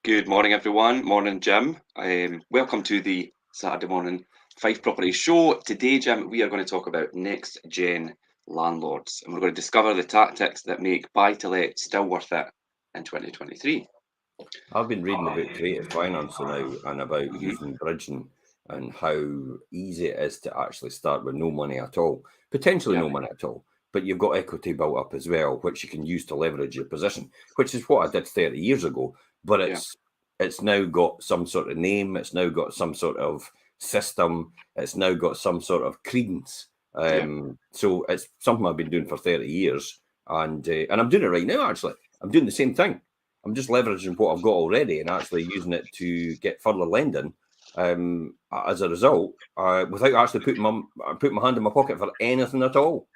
Good morning, everyone. Morning, Jim. Welcome to the Saturday morning Fife Property Show. Today, Jim, we are going to talk about next-gen landlords, and we're going to discover the tactics that make buy-to-let still worth it in 2023. I've been reading about creative finance now and about using bridging and how easy it is to actually start with no money at all, potentially no money at all, but you've got equity built up as well, which you can use to leverage your position, which is what I did 30 years ago. But it's now got some sort of name, it's now got some sort of system, it's now got some sort of credence. So it's something I've been doing for 30 years, and I'm doing it right now. Actually, I'm doing the same thing. I'm just leveraging what I've got already and actually using it to get further lending as a result, without actually putting my hand in my pocket for anything at all.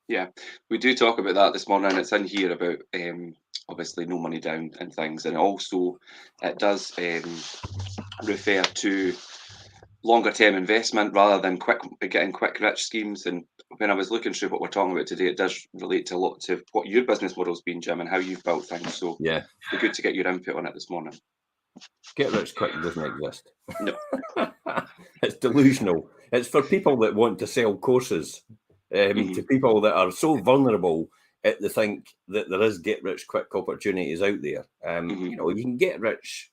Yeah, we do talk about that this morning. It's in here about obviously no money down and things, and also it does refer to longer term investment rather than getting quick rich schemes. And when I was looking through what we're talking about today, it does relate to a lot to what your business model's been, Jim, and how you've built things. So yeah, it'd be good to get your input on it this morning. Get rich quick doesn't exist. No. It's delusional. It's for people that want to sell courses to people that are so vulnerable that they think that there is get rich quick opportunities out there. You know, you can get rich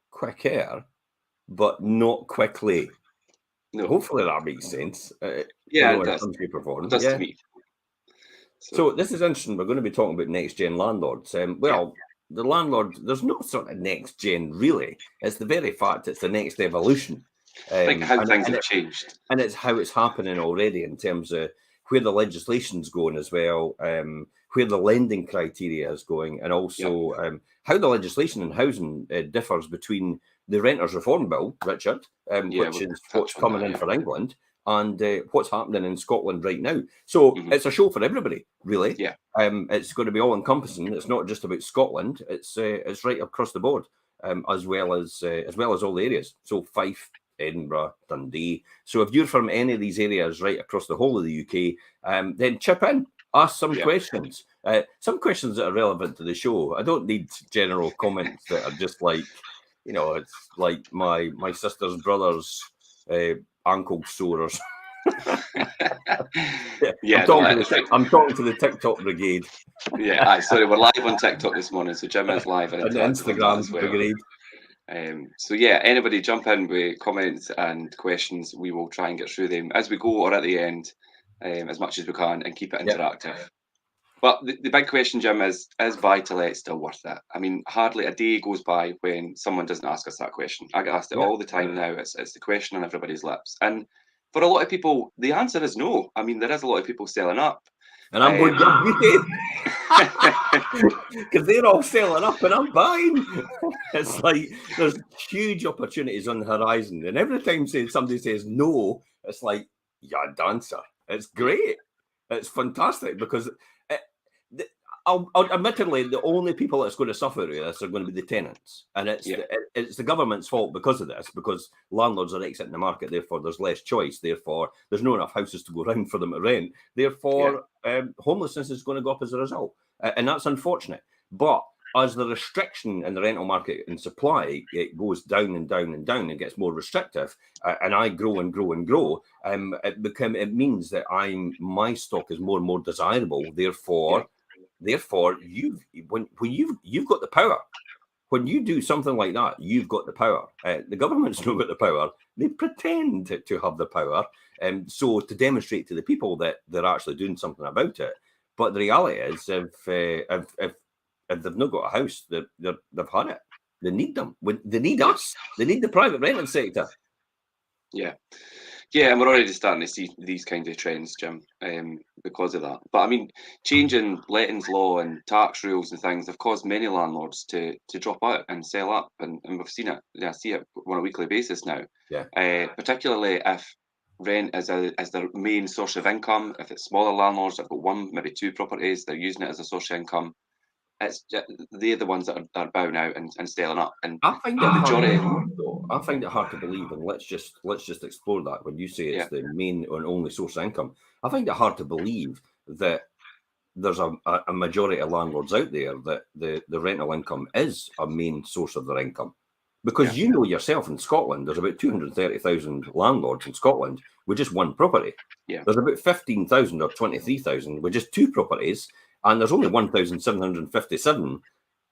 quicker, but not quickly. No. Hopefully that makes sense. Yeah, in it does. some shape or form. It does to me. So this is interesting. We're going to be talking about next-gen landlords. The landlord, there's no sort of next-gen really. It's the very fact it's the next evolution. Like how things have changed. And it's how it's happening already in terms of where the legislation's going as well, where the lending criteria is going, and also how the legislation in housing differs between the Renters Reform Bill, Richard, which is what's coming in for England, and what's happening in Scotland right now. So it's a show for everybody, really. Yeah. It's going to be all encompassing. It's not just about Scotland. It's right across the board, as well as all the areas. So Fife, Edinburgh, Dundee. So if you're from any of these areas right across the whole of the UK, then chip in, ask some questions. Some questions that are relevant to the show. I don't need general comments that are just like, you know, it's like my sister's brother's ankle sore or something. I'm talking to the TikTok brigade. Sorry, we're live on TikTok this morning, so Jim is live and Instagram as well. Brigade. So anybody jump in with comments and questions. We will try and get through them as we go or at the end, as much as we can, and keep it interactive. But the big question, Jim, is buy-to-let still worth it? I mean, hardly a day goes by when someone doesn't ask us that question. I get asked it all the time now. It's the question on everybody's lips. And for a lot of people, the answer is no. I mean, there is a lot of people selling up. And I'm going, because they're all selling up and I'm buying. It's like there's huge opportunities on the horizon. And every time somebody says no, it's like, dancer. It's great. It's fantastic because admittedly, the only people that's going to suffer with this are going to be the tenants. And it's the government's fault because of this, because landlords are exiting the market. Therefore, there's less choice. Therefore, there's not enough houses to go around for them to rent. Therefore, homelessness is going to go up as a result. And that's unfortunate. But as the restriction in the rental market and supply, it goes down and down and down and gets more restrictive, and I grow and grow and grow, it means that my stock is more and more desirable. Therefore, you've got the power. When you do something like that, you've got the power. The government's not got the power. They pretend to have the power, so to demonstrate to the people that they're actually doing something about it. But the reality is, if they've not got a house, they've had it. They need them. They need us. They need the private renting sector. Yeah, and we're already starting to see these kinds of trends, Jim, because of that. But I mean, changing lettings law and tax rules and things have caused many landlords to drop out and sell up, and we've seen it. I see it on a weekly basis now. Particularly if rent is their main source of income. If it's smaller landlords, they've got one, maybe two properties, they're using it as a source of income. They're the ones that are bowing out and selling up. And I find it hard to believe, and let's just explore that. When you say it's the main and only source of income, I find it hard to believe that there's a majority of landlords out there that the rental income is a main source of their income. Because you know yourself, in Scotland, there's about 230,000 landlords in Scotland with just one property. Yeah. There's about 15,000 or 23,000 with just 2 properties, and there's only 1,757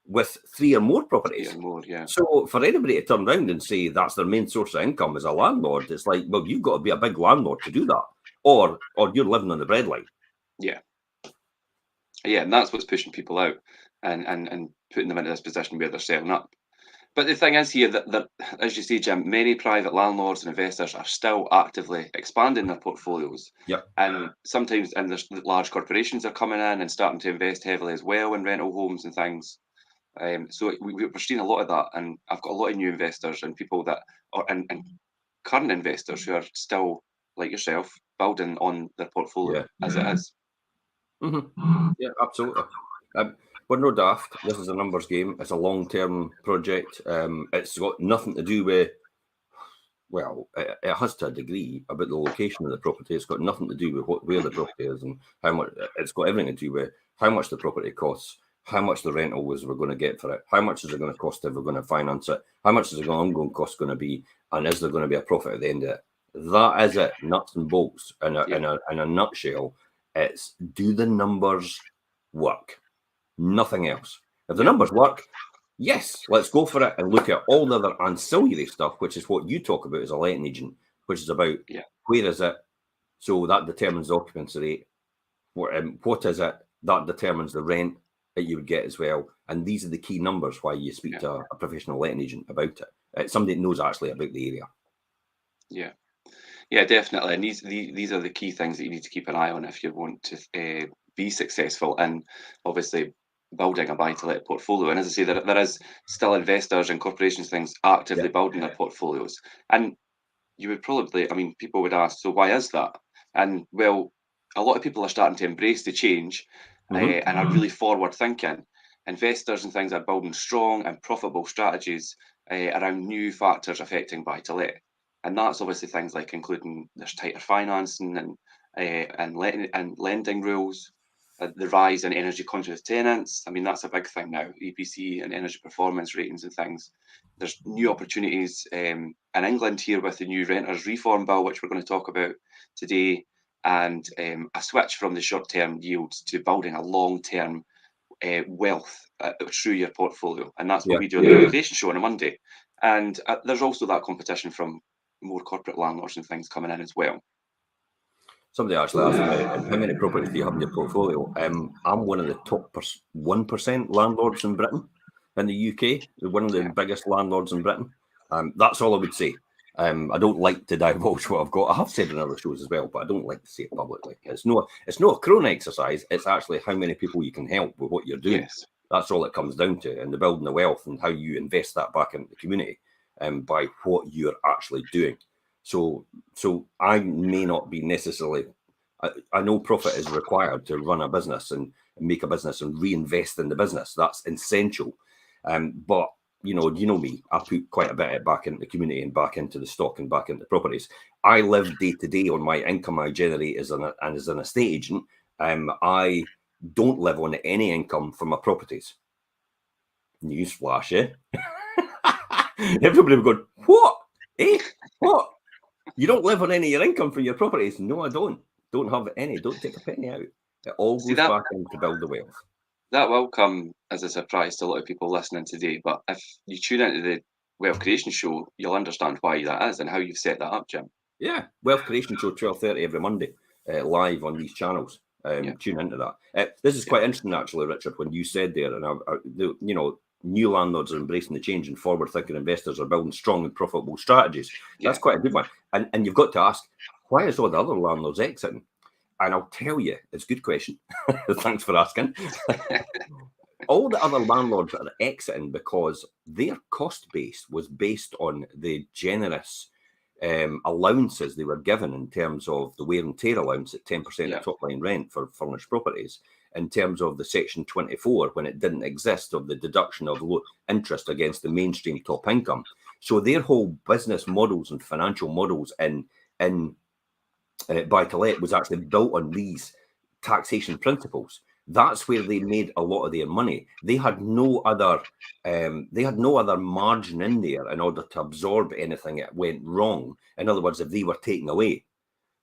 with 3 or more properties. 3 or more, yeah. So for anybody to turn around and say that's their main source of income as a landlord, it's like, well, you've got to be a big landlord to do that, or you're living on the breadline. Yeah. Yeah, and that's what's pushing people out and putting them into this position where they're selling up. But the thing is here that, as you say, Jim, many private landlords and investors are still actively expanding their portfolios. Yep. And sometimes, and there's large corporations are coming in and starting to invest heavily as well in rental homes and things. So we're seeing a lot of that, and I've got a lot of new investors and people that are and current investors who are still, like yourself, building on their portfolio as it is. Mm-hmm. Yeah, absolutely. We're no daft. This is a numbers game. It's a long-term project. It's got nothing to do with, well, it has to a degree about the location of the property. It's got nothing to do with where the property is and how much. It's got everything to do with how much the property costs, how much the rental was we're going to get for it, how much is it going to cost if we're going to finance it, how much is the ongoing cost going to be, and is there going to be a profit at the end of it? That is it, nuts and bolts. In a nutshell, it's do the numbers work? Nothing else. If the numbers work, yes, let's go for it and look at all the other ancillary stuff, which is what you talk about as a letting agent, which is about where is it? So that determines the occupancy rate. What is it? That determines the rent that you would get as well. And these are the key numbers why you speak to a professional letting agent about it. It's somebody that knows actually about the area. Yeah. Yeah, definitely. And these are the key things that you need to keep an eye on if you want to be successful in obviously building a buy-to-let portfolio. And as I say, there is still investors and corporations things actively building their portfolios. And you would probably, I mean, people would ask, so why is that? And well, a lot of people are starting to embrace the change and are really forward thinking. Investors and things are building strong and profitable strategies around new factors affecting buy-to-let. And that's obviously things like including there's tighter financing and lending rules, the rise in energy conscious tenants. I mean, that's a big thing now, EPC and energy performance ratings and things. There's new opportunities in England here with the new renters reform bill, which we're going to talk about today, and a switch from the short-term yields to building a long-term wealth through your portfolio. And that's what we do on the Recreation Show on a Monday. And there's also that competition from more corporate landlords and things coming in as well. Somebody actually asked me, how many properties do you have in your portfolio? I'm one of the top 1% landlords in Britain, in the UK, one of the biggest landlords in Britain. That's all I would say. I don't like to divulge what I've got. I have said in other shows as well, but I don't like to say it publicly. It's not a crone exercise. It's actually how many people you can help with what you're doing. Yes. That's all it comes down to, and the building the wealth and how you invest that back into the community by what you're actually doing. So I may not be necessarily. I know profit is required to run a business and make a business and reinvest in the business. That's essential. But you know me. I put quite a bit back into the community and back into the stock and back into properties. I live day to day on my income I generate as an estate agent. I don't live on any income from my properties. Newsflash, eh? Everybody would go, what? What? You don't live on any of your income from your properties? No, I don't. Don't have any. Don't take a penny out. It all goes back in to build the wealth. That will come as a surprise to a lot of people listening today. But if you tune into the Wealth Creation Show, you'll understand why that is and how you've set that up, Jim. Yeah, Wealth Creation Show, 12:30 every Monday, live on these channels. Tune into that. This is quite interesting, actually, Richard, when you said there, and new landlords are embracing the change and forward-thinking investors are building strong and profitable strategies. That's quite a good one. And you've got to ask, why is all the other landlords exiting? And I'll tell you, it's a good question. Thanks for asking. All the other landlords are exiting because their cost base was based on the generous allowances they were given in terms of the wear and tear allowance at 10% of top line rent for furnished properties, in terms of the Section 24 when it didn't exist, of the deduction of low interest against the mainstream top income. So their whole business models and financial models in buy-to-let was actually built on these taxation principles. That's where they made a lot of their money. They had no other margin in there in order to absorb anything that went wrong. In other words, if they were taken away.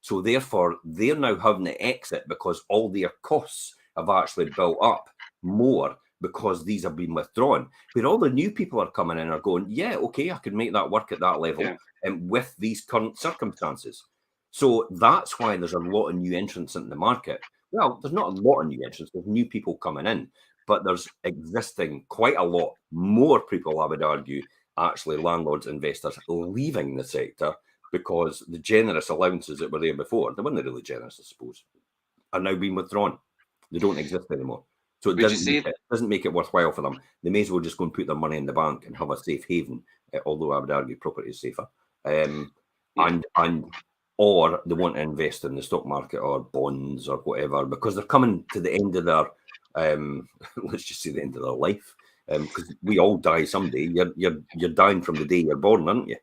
So therefore, they're now having to exit because all their costs have actually built up more because these have been withdrawn. Where all the new people are coming in are going, yeah, okay, I can make that work at that level, and with these current circumstances. So that's why there's a lot of new entrants in the market. Well, there's not a lot of new entrants, there's new people coming in, but there's existing quite a lot more people, I would argue, actually landlords, investors leaving the sector because the generous allowances that were there before, they weren't really generous, I suppose, are now being withdrawn. They don't exist anymore. So it doesn't make it worthwhile for them. They may as well just go and put their money in the bank and have a safe haven, although I would argue property is safer. Or they want to invest in the stock market or bonds or whatever, because they're coming to the end of their, let's just say the end of their life, because we all die someday. You're dying from the day you're born, aren't you?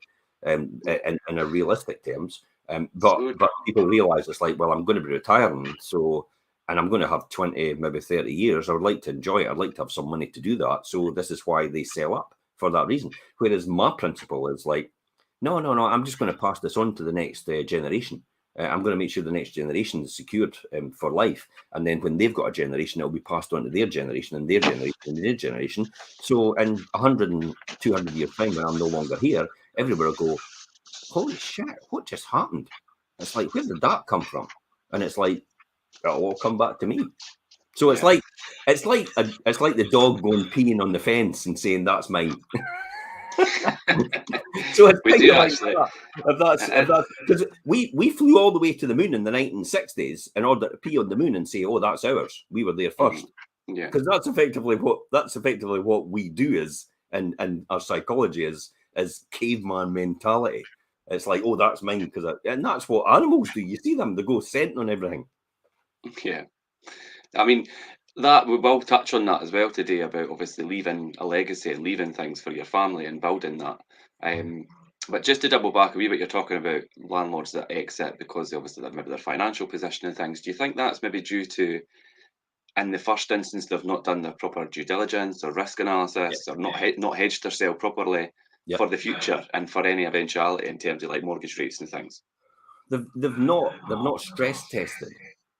In a realistic terms. But people realise it's like, well, I'm going to be retiring, and I'm going to have 20, maybe 30 years. I would like to enjoy it. I'd like to have some money to do that. So this is why they sell up for that reason. Whereas my principle is like, no, I'm just going to pass this on to the next generation. I'm going to make sure the next generation is secured for life. And then when they've got a generation, it'll be passed on to their generation and their generation and their generation. So in 100 and 200 years' time, when I'm no longer here, everybody will go, holy shit, what just happened? It's like, where did that come from? And it's like, it'll all come back to me. So it's like the dog going peeing on the fence and saying, that's mine. So it's we do actually. Because we flew all the way to the moon in the 1960s in order to pee on the moon and say, oh, that's ours. We were there first. Yeah. Because that's effectively what we do is, and our psychology is caveman mentality. It's like, oh, that's mine, and that's what animals do. You see them, they go scenting on everything. Yeah. I mean, that we will touch on that as well today, about obviously leaving a legacy and leaving things for your family and building that. But just to double back a wee bit, you're talking about landlords that exit because obviously maybe their financial position and things. Do you think that's maybe due to, in the first instance, they've not done the proper due diligence or risk analysis, or not hedged themselves properly for the future and for any eventuality in terms of like mortgage rates and things? They've not stress tested.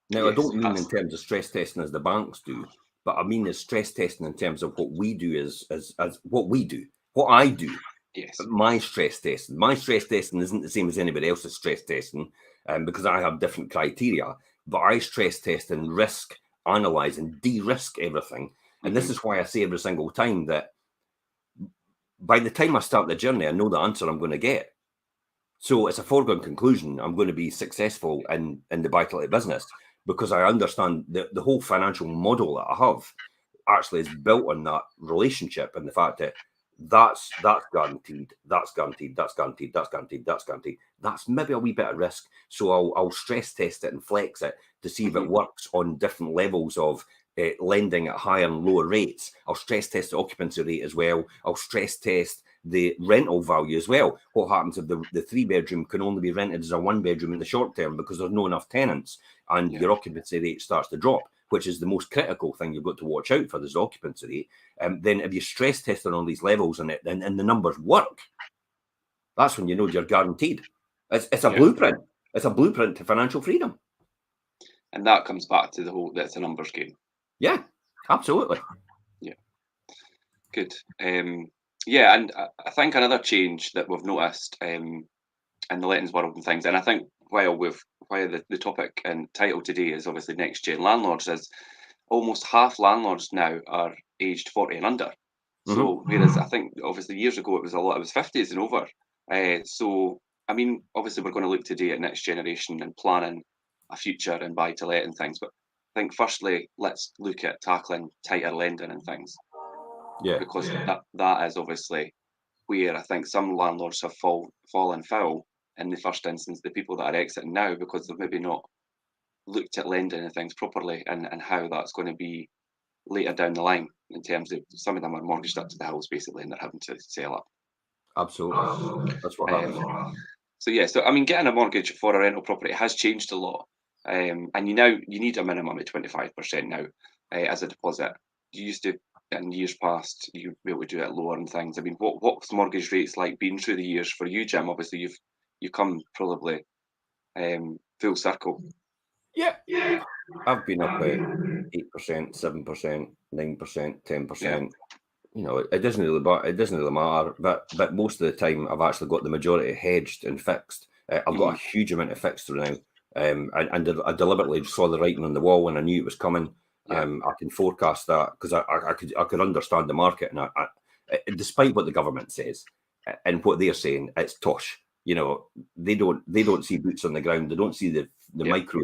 Now, I don't mean in terms of stress testing as the banks do, but I mean as stress testing in terms of what we do as what we do, what I do. Yes. My stress testing isn't the same as anybody else's stress testing, because I have different criteria. But I stress test and risk analyze and de-risk everything. And this is why I say every single time that by the time I start the journey, I know the answer I'm going to get. So it's a foregone conclusion I'm going to be successful in the buy-to-let business, because I understand the whole financial model that I have actually is built on that relationship and the fact that that's guaranteed, that's guaranteed, that's guaranteed, that's guaranteed, that's guaranteed. That's maybe a wee bit of risk. So I'll stress test it and flex it to see if it works on different levels of lending at higher and lower rates. I'll stress test the occupancy rate as well. I'll stress test the rental value as well. What happens if the 3-bedroom can only be rented as a 1-bedroom in the short term because there's not enough tenants, and your occupancy rate starts to drop, which is the most critical thing you've got to watch out for, is the occupancy rate. Then if you stress test on all these levels and the numbers work, that's when you know you're guaranteed. It's a blueprint. It's a blueprint to financial freedom. And that comes back to the whole, that's a numbers game. Yeah, absolutely. Yeah. Good. Yeah, and I think another change that we've noticed in the lettings world and things, and I think while the topic and title today is obviously next gen landlords, is almost half landlords now are aged 40 and under. So whereas I think obviously years ago it was 50s and over. So I mean, obviously we're going to look today at next generation and planning a future and buy to let and things. But I think firstly, let's look at tackling tighter lending and things. Yeah. Because that is obviously where I think some landlords have fallen foul in the first instance, the people that are exiting now, because they've maybe not looked at lending and things properly, and how that's going to be later down the line, in terms of some of them are mortgaged up to the house basically and they're having to sell up. Absolutely. That's what happens. So yeah, so I mean, getting a mortgage for a rental property has changed a lot. And you need a minimum of 25% now. as a deposit. You used to, in years past, you'd be able to do it lower and things. I mean, what's mortgage rates like been through the years for you, Jim? Obviously, you've come probably full circle. Yeah, I've been up at 8%, 7%, 9%, 10%. You know, it doesn't really matter. But most of the time, I've actually got the majority hedged and fixed. I've got a huge amount of fixed now, and I deliberately saw the writing on the wall when I knew it was coming. I can forecast that because I could understand the market, and despite what the government says and what they're saying, it's tosh. You know, they don't see boots on the ground. They don't see the micro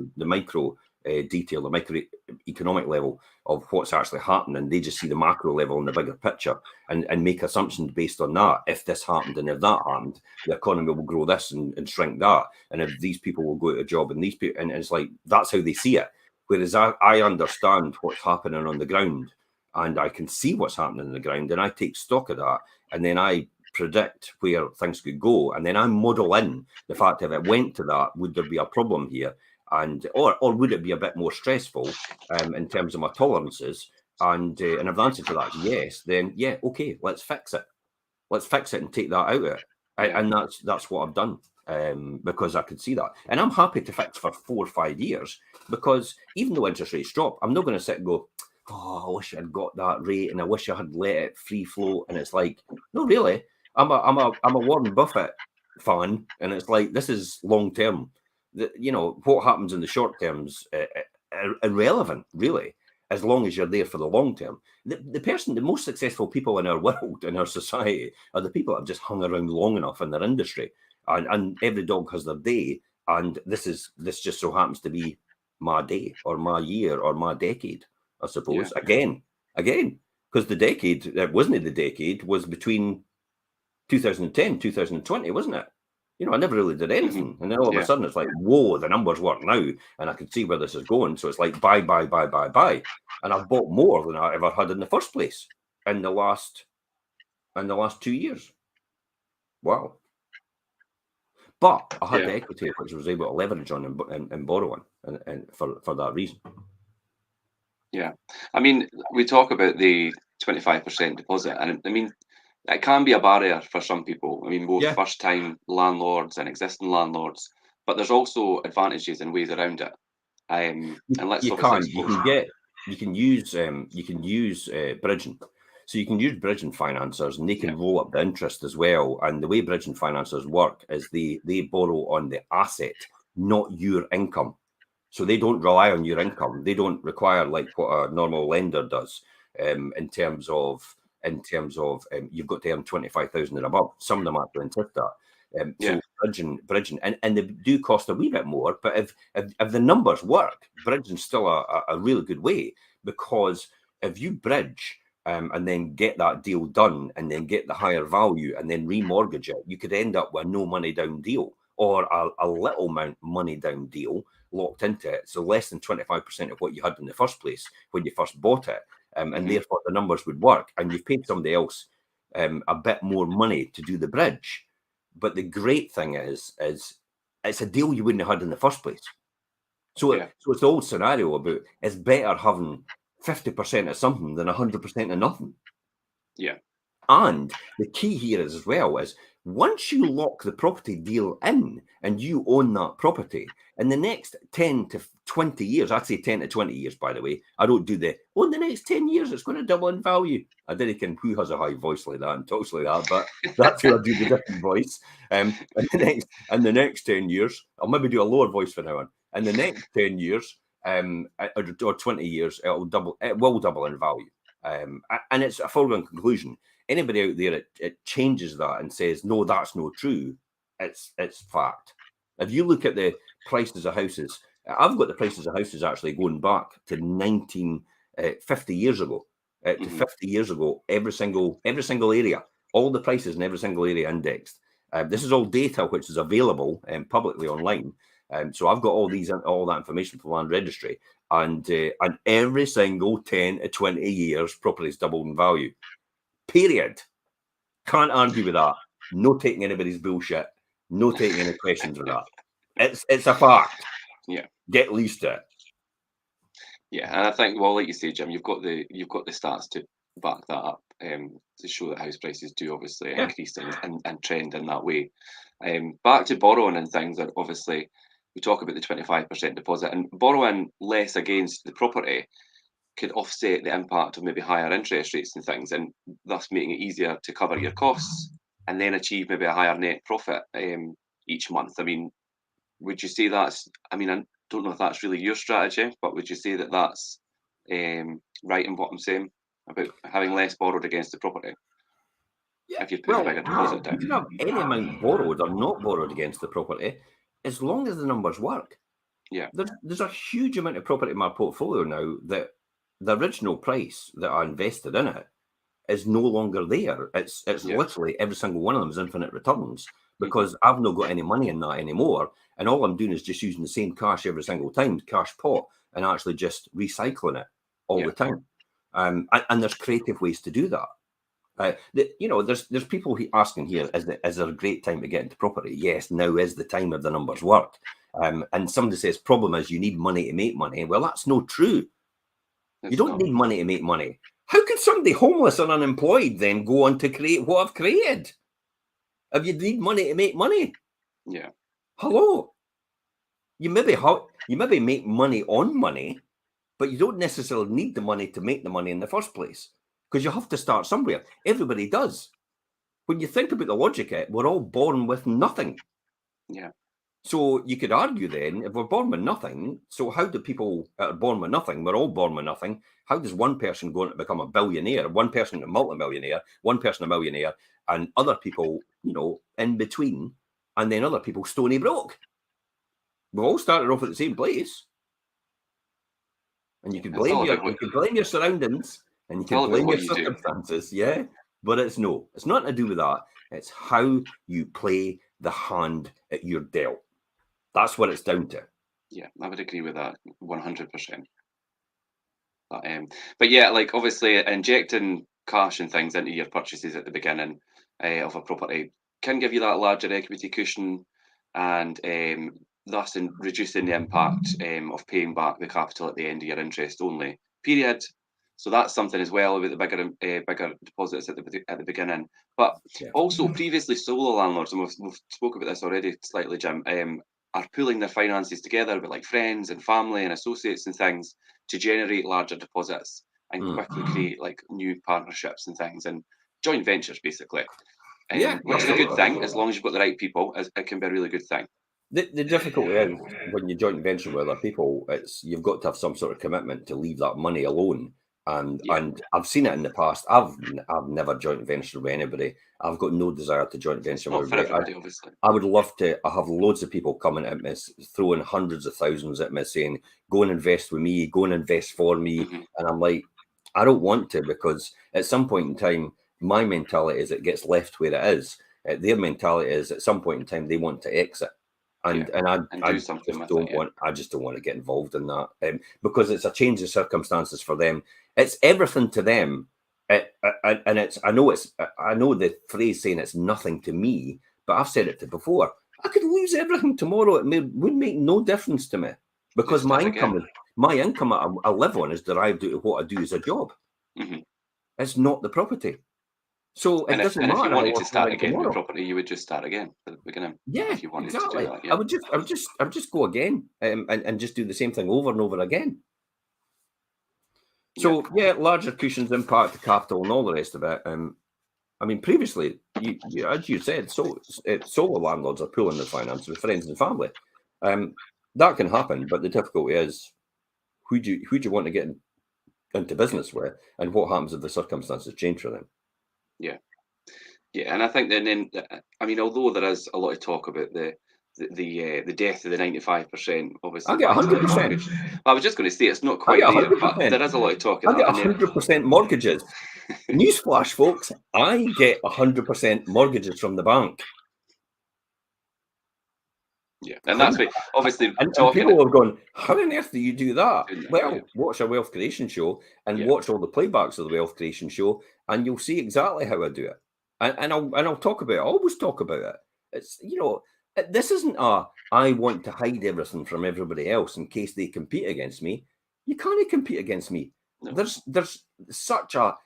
detail, the microeconomic level of what's actually happening. They just see the macro level and the bigger picture and make assumptions based on that. If this happened and if that happened, the economy will grow this and shrink that. And if these people will go out of job and these people, and it's like, that's how they see it. Whereas I understand what's happening on the ground and I can see what's happening on the ground and I take stock of that. And then I predict where things could go. And then I model in the fact if it went to that, would there be a problem here? And or would it be a bit more stressful in terms of my tolerances? And if the answer to that is yes, then yeah, okay, let's fix it. Let's fix it and take that out of it. And that's what I've done because I could see that. And I'm happy to fix for 4 or 5 years because even though interest rates drop, I'm not going to sit and go, oh, I wish I'd got that rate and I wish I had let it free float. And it's like, no, really, I'm a Warren Buffett fan, and it's like, this is long term. You know, what happens in the short term's irrelevant, really, as long as you're there for the long term. The most successful people in our world, in our society, are the people that have just hung around long enough in their industry. And every dog has their day. And this just so happens to be my day or my year or my decade, I suppose. Again, because the decade, it wasn't the decade, was between 2010, 2020, wasn't it? You know, I never really did anything. And then all of a sudden it's like, whoa, the numbers work now. And I can see where this is going. So it's like, buy. And I've bought more than I ever had in the first place in the last 2 years. Wow. But I had the equity, which I was able to leverage on and borrow on and for that reason. Yeah. I mean, we talk about the 25% deposit. And I mean, it can be a barrier for some people. I mean, both first-time landlords and existing landlords, but there's also advantages and ways around it. And let's you can use bridging. So you can use bridging financiers, and they can roll up the interest as well. And the way bridging financiers work is they borrow on the asset, not your income. So they don't rely on your income. They don't require like what a normal lender does in terms of you've got to earn 25,000 and above. Some of them actually insist that. So bridging, and they do cost a wee bit more. But if the numbers work, bridging's still a really good way, because if you bridge and then get that deal done and then get the higher value and then remortgage it, you could end up with no money down deal or a little amount money down deal locked into it. So less than 25% of what you had in the first place when you first bought it. And therefore the numbers would work, and you've paid somebody else a bit more money to do the bridge. But the great thing is it's a deal you wouldn't have had in the first place. So it's the old scenario about it's better having 50% of something than 100% of nothing. Yeah. And the key here is as well is once you lock the property deal in and you own that property, in the next 10 to 20 years, I'd say 10 to 20 years, by the way, I don't do in the next 10 years, it's going to double in value. I don't know who has a high voice like that and talks like that, but that's who I do the different voice. In the next 10 years, I'll maybe do a lower voice for now on. In the next 10 years or 20 years, it will double in value. And it's a foregone conclusion. Anybody out there, it changes that and says, no, that's not true. It's fact. If you look at the prices of houses, I've got the prices of houses actually going back to 50 years ago. To 50 years ago, every single area, all the prices in every single area indexed. This is all data which is available publicly online. So I've got all that information from Land Registry, and every single 10 to 20 years, property's doubled in value. Period. Can't argue with that. No taking anybody's bullshit. No taking any questions with that. It's a fact. Yeah. Get used to it. Yeah, and I think, well, like you say, Jim, you've got the stats to back that up, to show that house prices do obviously increase and trend in that way. Back to borrowing and things, and obviously we talk about the 25% deposit, and borrowing less against the property could offset the impact of maybe higher interest rates and things, and thus making it easier to cover your costs and then achieve maybe a higher net profit each month. I mean, would you say that's? I mean, I don't know if that's really your strategy, but would you say that that's right in what I'm saying about having less borrowed against the property? Yeah, If you put a bigger deposit you down. can have any amount borrowed or not borrowed against the property, as long as the numbers work. Yeah. There's a huge amount of property in my portfolio now that the original price that I invested in it is no longer there. It's literally every single one of them is infinite returns because I've not got any money in that anymore. And all I'm doing is just using the same cash every single time, cash pot, and actually just recycling it all the time. And there's creative ways to do that. There's people asking here, is there a great time to get into property? Yes, now is the time if the numbers work. And somebody says, problem is you need money to make money. Well, that's not true. You don't need money to make money. How could somebody homeless and unemployed then go on to create what I've created? If you need money to make money. Yeah. Hello. You maybe make money on money, but you don't necessarily need the money to make the money in the first place. Because you have to start somewhere. Everybody does. When you think about the logic of it, we're all born with nothing. Yeah. So you could argue then, if we're born with nothing, so how do people that are born with nothing, we're all born with nothing, how does one person go on to become a billionaire, one person a multimillionaire, one person a millionaire, and other people, in between, and then other people stony broke? We all started off at the same place. And you can blame your surroundings, and you can blame your circumstances, yeah? But it's nothing to do with that. It's how you play the hand that you're dealt. That's what it's down to. Yeah, I would agree with that 100%. But yeah, like obviously injecting cash and things into your purchases at the beginning of a property can give you that larger equity cushion, and thus reducing the impact of paying back the capital at the end of your interest only period. So that's something as well about the bigger deposits at the beginning. But also previously solo landlords, and we've spoke about this already slightly, Jim, are pooling their finances together with like friends and family and associates and things to generate larger deposits and quickly create like new partnerships and things and joint ventures basically. Which is a good thing as long as you've got the right people. It can be a really good thing. The difficulty is when you joint venture with other people, you've got to have some sort of commitment to leave that money alone. And I've seen it in the past. I've never joint ventured with anybody. I've got no desire to joint venture with anybody. Obviously. I would love to. I have loads of people coming at me, throwing hundreds of thousands at me, saying, "Go and invest with me. Go and invest for me." And I'm like, I don't want to, because at some point in time, my mentality is it gets left where it is. Their mentality is at some point in time they want to exit. And I just don't want to get involved in that, because it's a change of circumstances for them. It's everything to them, and I know the phrase saying it's nothing to me, but I've said it before. I could lose everything tomorrow. It would make no difference to me, because my income I live on is derived out of what I do as a job. It's not the property. So it doesn't matter. If you wanted to start again with property, you would just start again at the beginning. Yeah, if you wanted exactly. To do that, I would just go again, and just do the same thing over and over again. So larger cushions impact the capital and all the rest of it. I mean, previously, as you said, solo landlords are pooling their finances with friends and family. That can happen, but the difficulty is who do you want to get into business with, and what happens if the circumstances change for them? Yeah, and I think then I mean, although there is a lot of talk about the death of the 95%, obviously. I get 100%. I was just going to say it's not quite there, but there is a lot of talk of that. I get 100% mortgages. Newsflash, folks, I get 100% mortgages from the bank. Yeah, and that's why obviously and people have gone, how on earth do you do that? Well, watch a wealth creation show and watch all the playbacks of the wealth creation show, and you'll see exactly how I do it. And I'll talk about it. I always talk about it. It's, this isn't I want to hide everything from everybody else in case they compete against me. You can't compete against me. No. There's such a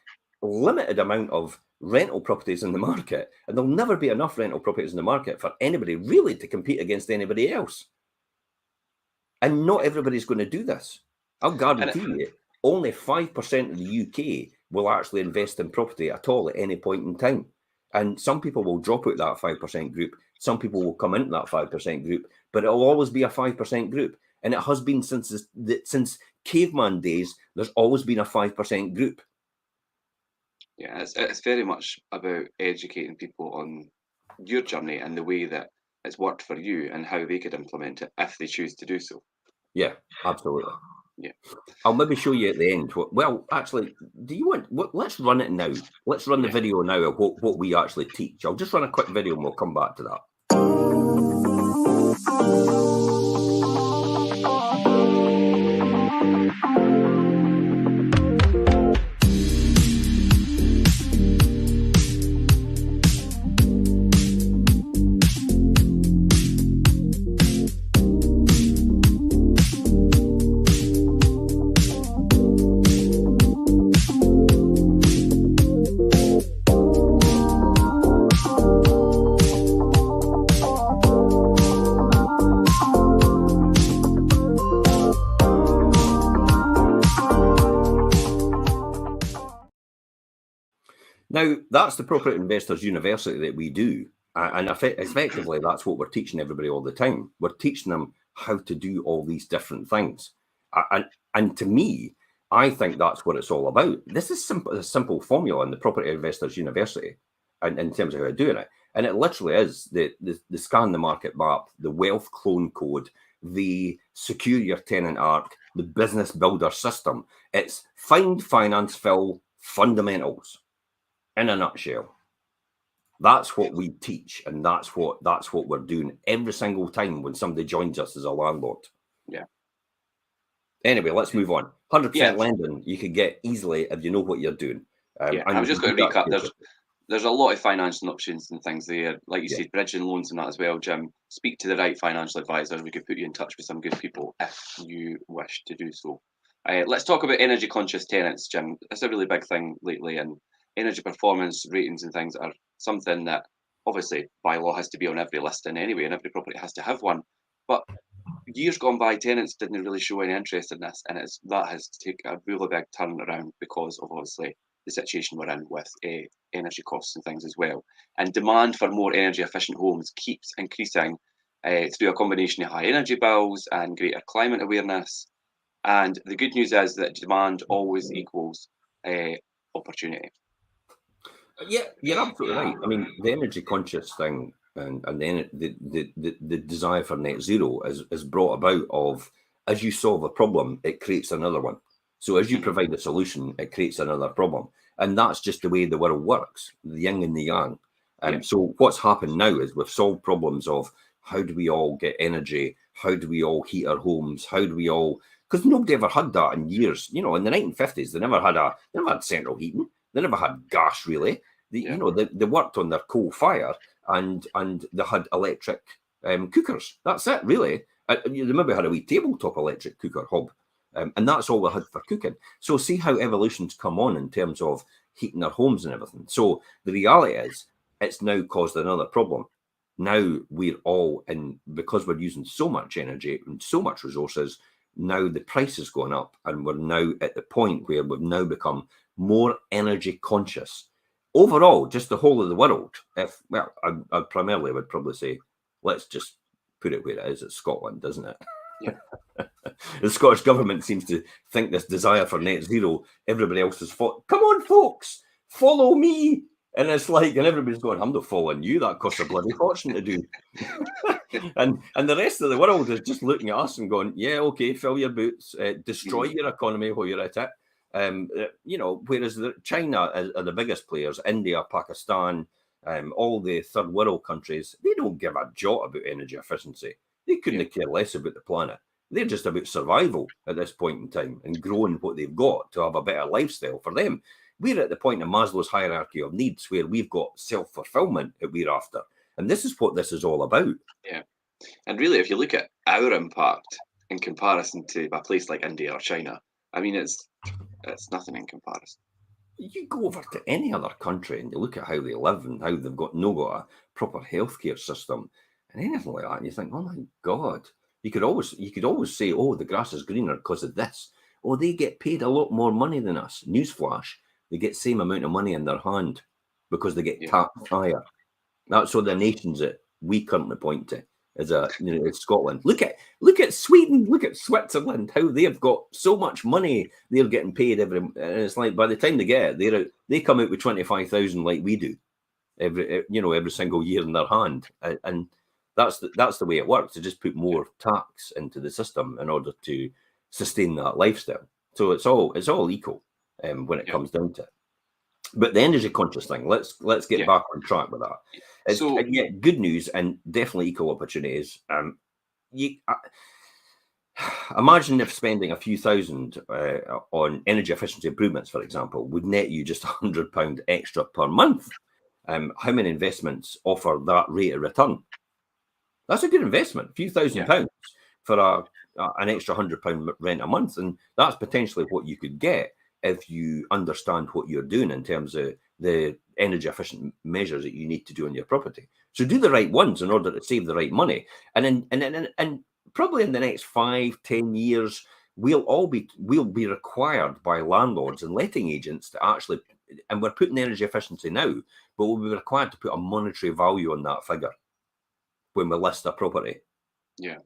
limited amount of rental properties in the market, and there'll never be enough rental properties in the market for anybody really to compete against anybody else. And not everybody's going to do this. I'll guarantee you, only 5% of the UK will actually invest in property at all at any point in time. And some people will drop out that 5% group. Some people will come into that 5% group, but it'll always be a 5% group. And it has been since caveman days. There's always been a 5% group. Yeah, it's very much about educating people on your journey and the way that it's worked for you and how they could implement it if they choose to do so. Yeah, absolutely. Yeah. I'll maybe show you at the end. Well, actually, do you want? Let's run it now. Let's run the video now of what we actually teach. I'll just run a quick video and we'll come back to that. Now, that's the Property Investors University that we do. And effectively, that's what we're teaching everybody all the time. We're teaching them how to do all these different things. And to me, I think that's what it's all about. This is a simple formula in the Property Investors University in terms of how to do it. And it literally is the scan the market map, the wealth clone code, the secure your tenant arc, the business builder system. It's find, finance, fill, fundamentals. In a nutshell, that's what we teach, and that's what we're doing every single time when somebody joins us as a landlord. Yeah. Anyway, let's move on. 100% lending you can get easily if you know what you're doing. I was just going to recap. There's a lot of financing options and things there, like you said, bridging loans and that as well, Jim. Speak to the right financial advisors. We could put you in touch with some good people if you wish to do so. Let's talk about energy conscious tenants, Jim. It's a really big thing lately, and energy performance ratings and things are something that obviously by law has to be on every listing anyway, and every property has to have one. But years gone by, tenants didn't really show any interest in this, and that has taken a really big turn around because of obviously the situation we're in with energy costs and things as well. And demand for more energy efficient homes keeps increasing through a combination of high energy bills and greater climate awareness. And the good news is that demand always equals opportunity. Yeah, you're absolutely right. I mean, the energy conscious thing and the desire for net zero is brought about of, as you solve a problem, it creates another one. So as you provide a solution, it creates another problem. And that's just the way the world works, the yin and the yang. So what's happened now is we've solved problems of how do we all get energy? How do we all heat our homes? How do we all, because nobody ever had that in years. You know, in the 1950s, they never had central heating. They never had gas, really. You know, they worked on their coal fire and they had electric cookers. That's it, really. You remember had a wee tabletop electric cooker hob, and that's all we had for cooking. So see how evolution's come on in terms of heating our homes and everything. So the reality is, it's now caused another problem. Now we're all in, because we're using so much energy and so much resources, now the price has gone up, and we're now at the point where we've now become more energy conscious. Overall, just the whole of the world, I primarily would probably say, let's just put it where it is. It's Scotland, doesn't it? Yeah. The Scottish government seems to think this desire for net zero, everybody else has fought. Come on, folks, follow me. And it's like, and everybody's going, I'm not following you. That costs a bloody fortune to do. and the rest of the world is just looking at us and going, yeah, okay, fill your boots, destroy your economy while you're at it. You know, whereas China are the biggest players, India, Pakistan, all the third world countries, they don't give a jot about energy efficiency. They couldn't care less about the planet. They're just about survival at this point in time and growing what they've got to have a better lifestyle for them. We're at the point of Maslow's hierarchy of needs where we've got self-fulfillment that we're after. And this is what this is all about. Yeah. And really, if you look at our impact in comparison to a place like India or China, I mean, it's nothing in comparison. You go over to any other country and you look at how they live and how they've got a proper healthcare system and anything like that, and you think, oh my God, you could always say, oh, the grass is greener because of this. Oh, they get paid a lot more money than us. Newsflash, they get the same amount of money in their hand because they get taxed higher. That's what the nations that we currently point to as Scotland. Look at Sweden, look at Switzerland, how they've got so much money they're getting paid every. And it's like by the time they get it, they come out with 25,000 like we do every single year in their hand, and that's the way it works. They just put more tax into the system in order to sustain that lifestyle. So it's all equal when it comes down to it. But the energy conscious thing, let's get back on track with that. It's good news and definitely equal opportunities. Imagine if spending a few thousand on energy efficiency improvements, for example, would net you just £100 extra per month. How many investments offer that rate of return? That's a good investment, a few £1,000 for an extra £100 rent a month, and that's potentially what you could get if you understand what you're doing in terms of the energy efficient measures that you need to do on your property. So do the right ones in order to save the right money. And probably in the next 5-10 years, we'll be required by landlords and letting agents to actually, and we're putting energy efficiency now, but we'll be required to put a monetary value on that figure when we list a property. Yeah.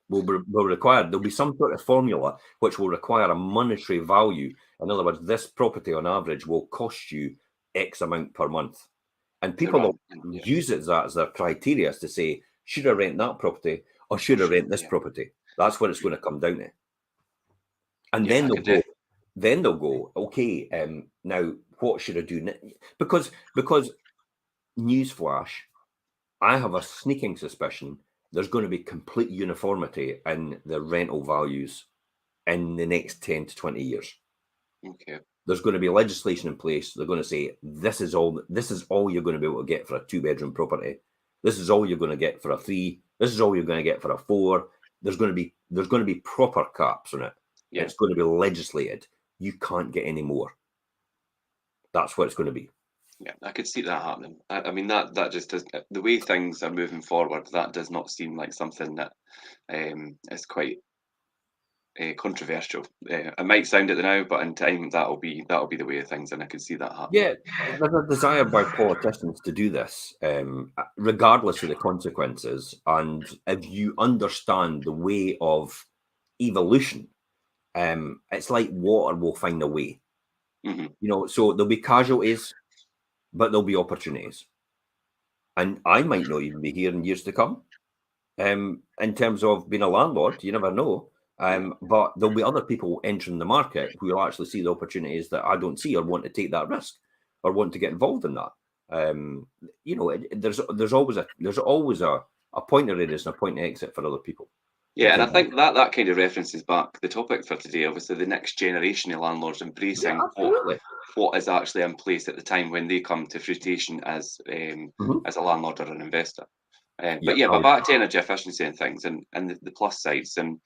There'll be some sort of formula which will require a monetary value. In other words, this property on average will cost you X amount per month. And people will use it as their criteria to say, should I rent that property or should I rent this property? That's what it's going to come down to. And then they'll go, okay, now what should I do? Because newsflash, I have a sneaking suspicion there's going to be complete uniformity in the rental values in the next 10 to 20 years. Okay. There's going to be legislation in place. They're going to say, this is all you're going to be able to get for a 2-bedroom property. This is all you're going to get for a 3. This is all you're going to get for a 4. There's going to be proper caps on it. Yeah. It's going to be legislated. You can't get any more. That's what it's going to be. Yeah, I could see that happening. I mean, that just does, the way things are moving forward, that does not seem like something that is quite controversial. It might sound it now, but in time that'll be the way of things, and I could see that happening. Yeah, there's a desire by politicians to do this, regardless of the consequences. And if you understand the way of evolution, it's like water will find a way. Mm-hmm. So there'll be casualties, but there'll be opportunities. And I might not even be here in years to come. In terms of being a landlord, you never know. But there'll be other people entering the market who will actually see the opportunities that I don't see or want to take that risk or want to get involved in that. There's always a point of radius and a point of exit for other people. Yeah, and I think that kind of references back the topic for today, obviously the next generation of landlords embracing what is actually in place at the time when they come to fruition as a landlord or an investor. But back to energy efficiency and things and the plus sides, and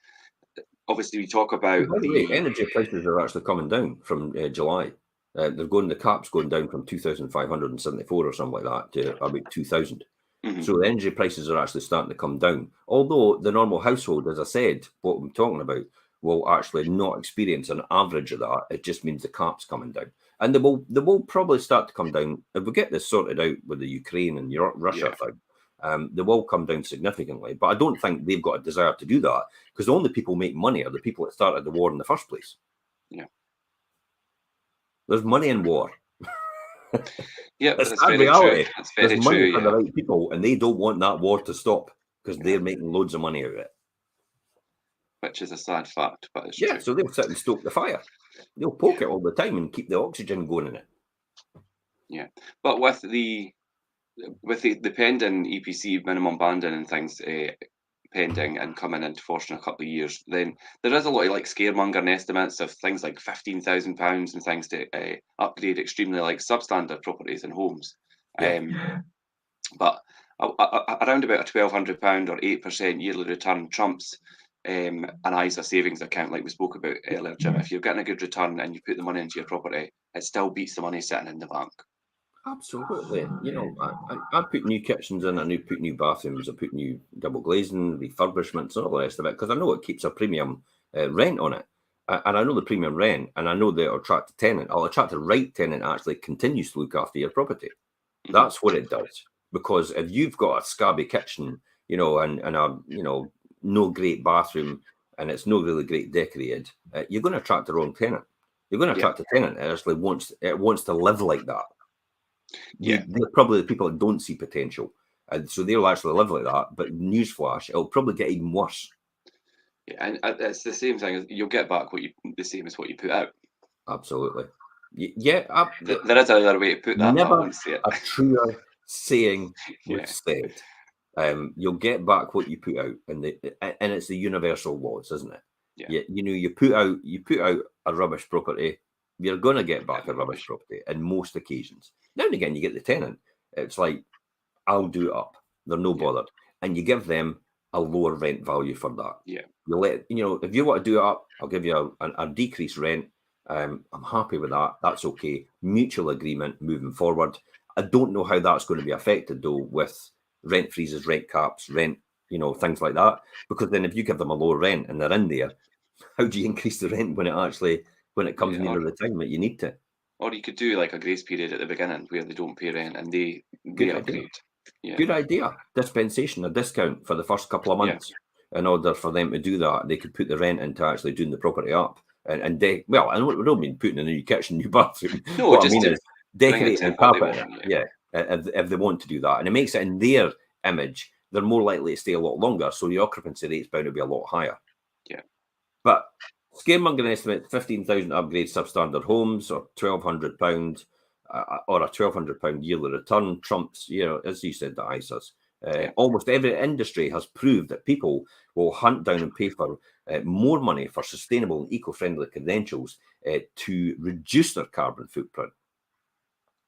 obviously we talk about energy prices are actually coming down from July. The cap's going down from 2,574 or something like that to about 2,000. Mm-hmm. So the energy prices are actually starting to come down. Although the normal household, as I said, what I'm talking about, will actually not experience an average of that. It just means the cap's coming down. And they will probably start to come down. If we get this sorted out with the Ukraine and Russia thing, they will come down significantly. But I don't think they've got a desire to do that, because the only people who make money are the people that started the war in the first place. Yeah. There's money in war. Yeah, that's the reality. That's very There's money for the right people, and they don't want that war to stop because they're making loads of money out of it. Which is a sad fact, but it's true. So they'll sit and stoke the fire. They'll poke it all the time and keep the oxygen going in it. Yeah, but with the pending EPC minimum banding and things pending and coming into force in a couple of years, then there is a lot of scaremongering estimates of things like £15,000 and things to upgrade extremely substandard properties and homes. But around about a £1,200 or 8% yearly return trumps an ISA savings account like we spoke about earlier, Jim, if you're getting a good return and you put the money into your property, it still beats the money sitting in the bank. Absolutely. You know, I put new kitchens in, I put new bathrooms, I put new double glazing, refurbishments, and all the rest of it, because I know it keeps a premium rent on it. And I know the premium rent, and I know that it'll attract a tenant. I'll attract the right tenant actually continues to look after your property. That's what it does. Because if you've got a scabby kitchen, you know, and a, you know, no great bathroom, and it's not really great decorated, you're going to attract the wrong tenant. You're going to attract a tenant that actually wants to live like that. They're probably the people that don't see potential, and so they'll actually live like that. But newsflash, it'll probably get even worse. Yeah, and it's the same thing. You'll get back the same as what you put out. Absolutely. Yeah. There is another way to put that. Never I won't say it. a truer saying was said. You'll get back what you put out, and it's the universal laws, isn't it? Yeah. You know, you put out a rubbish property, you're going to get back a rubbish property in most occasions. Now and again, you get the tenant. It's like, I'll do it up. They're no bothered, and you give them a lower rent value for that. Yeah. You know, if you want to do it up, I'll give you a decreased rent. I'm happy with that. That's okay. Mutual agreement moving forward. I don't know how that's going to be affected though with rent freezes, rent caps, rent, you know, things like that. Because then if you give them a lower rent and they're in there, how do you increase the rent when it comes near the time that you need to? Or you could do like a grace period at the beginning where they don't pay rent and they upgrade. Yeah. Good idea. Dispensation, a discount for the first couple of months. In order for them to do that, they could put the rent into actually doing the property up. And well, I don't mean putting in a new kitchen, new bathroom. No, what just I mean is decorating and carpeting. If they want to do that, and it makes it in their image, they're more likely to stay a lot longer. So the occupancy rate's bound to be a lot higher. Yeah. But scaremongering estimates 15,000 upgrade substandard homes, or £1,200, or a £1,200 yearly return trumps, you know, as you said, the ISAs. Almost every industry has proved that people will hunt down and pay for more money for sustainable and eco-friendly credentials to reduce their carbon footprint.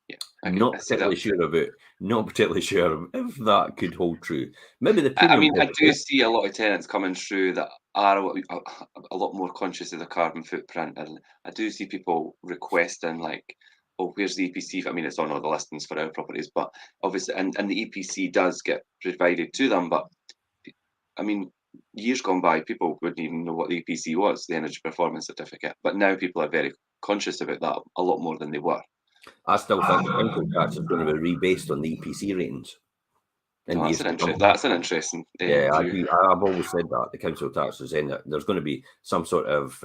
Yeah, not particularly sure if that could hold true. Maybe the premium. I mean, I do see a lot of tenants coming through that are a lot more conscious of the carbon footprint, and I do see people requesting like, "Oh, where's the EPC?" I mean, it's on all the listings for our properties, but obviously, and the EPC does get provided to them. But I mean, years gone by, people wouldn't even know what the EPC was, the Energy Performance Certificate. But now people are very conscious about that a lot more than they were. I still think the council tax is going to be rebased on the EPC ratings. That's an interesting. Yeah, I agree. I've always said that the council tax is in it. There's going to be some sort of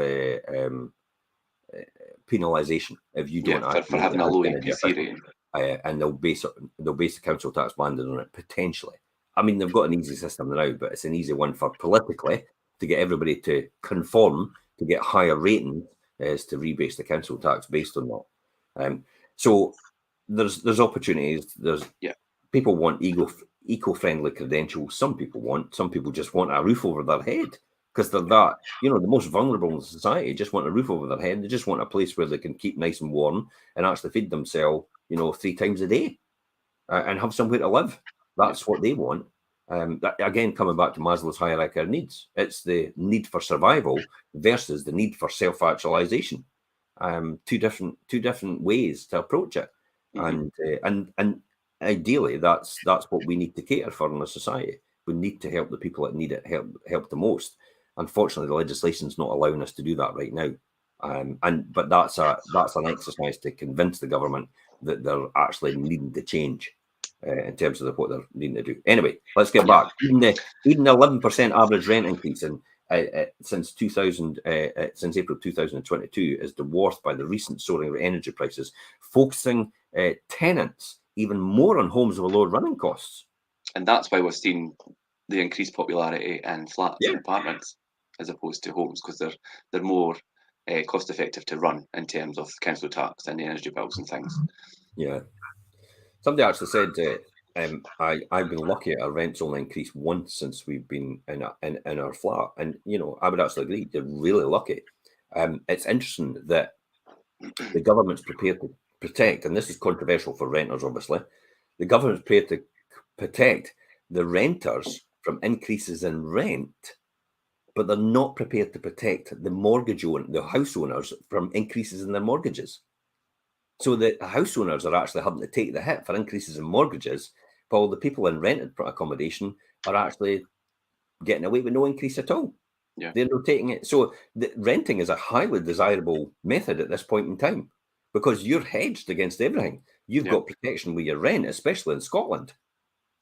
penalisation if you don't for having a low EPC rating, and they'll base the council tax banding on it potentially. I mean, they've got an easy system now, but it's an easy one for politically to get everybody to conform to get higher ratings is to rebase the council tax based on that. So there's opportunities. People want eco-friendly credentials. Some people just want a roof over their head because they're that, you know, the most vulnerable in society just want a roof over their head. They just want a place where they can keep nice and warm and actually feed themselves, you know, 3 times a day and have somewhere to live. That's what they want. Again, coming back to Maslow's hierarchy of needs, it's the need for survival versus the need for self-actualization. Two different ways to approach it, and ideally, that's what we need to cater for in a society. We need to help the people that need it help the most. Unfortunately, the legislation's not allowing us to do that right now. But that's an exercise to convince the government that they're actually needing to change in terms of what they're needing to do. Anyway, let's get back. Even the 11% average rent increase since April 2022 is dwarfed by the recent soaring energy prices, focusing tenants even more on homes with lower running costs. And that's why we're seeing the increased popularity in flats and apartments as opposed to homes, because they're more cost effective to run in terms of council tax and the energy bills and things. Yeah. Somebody actually said I've been lucky our rent's only increased once since we've been in our flat, and you know I would actually agree they're really lucky. It's interesting that the government's prepared to protect, and this is controversial for renters, obviously. The government's prepared to protect the renters from increases in rent, but they're not prepared to protect the house owners from increases in their mortgages. So the house owners are actually having to take the hit for increases in mortgages, while the people in rented accommodation are actually getting away with no increase at all. Yeah. They're not taking it. So renting is a highly desirable method at this point in time, because you're hedged against everything. You've got protection with your rent, especially in Scotland.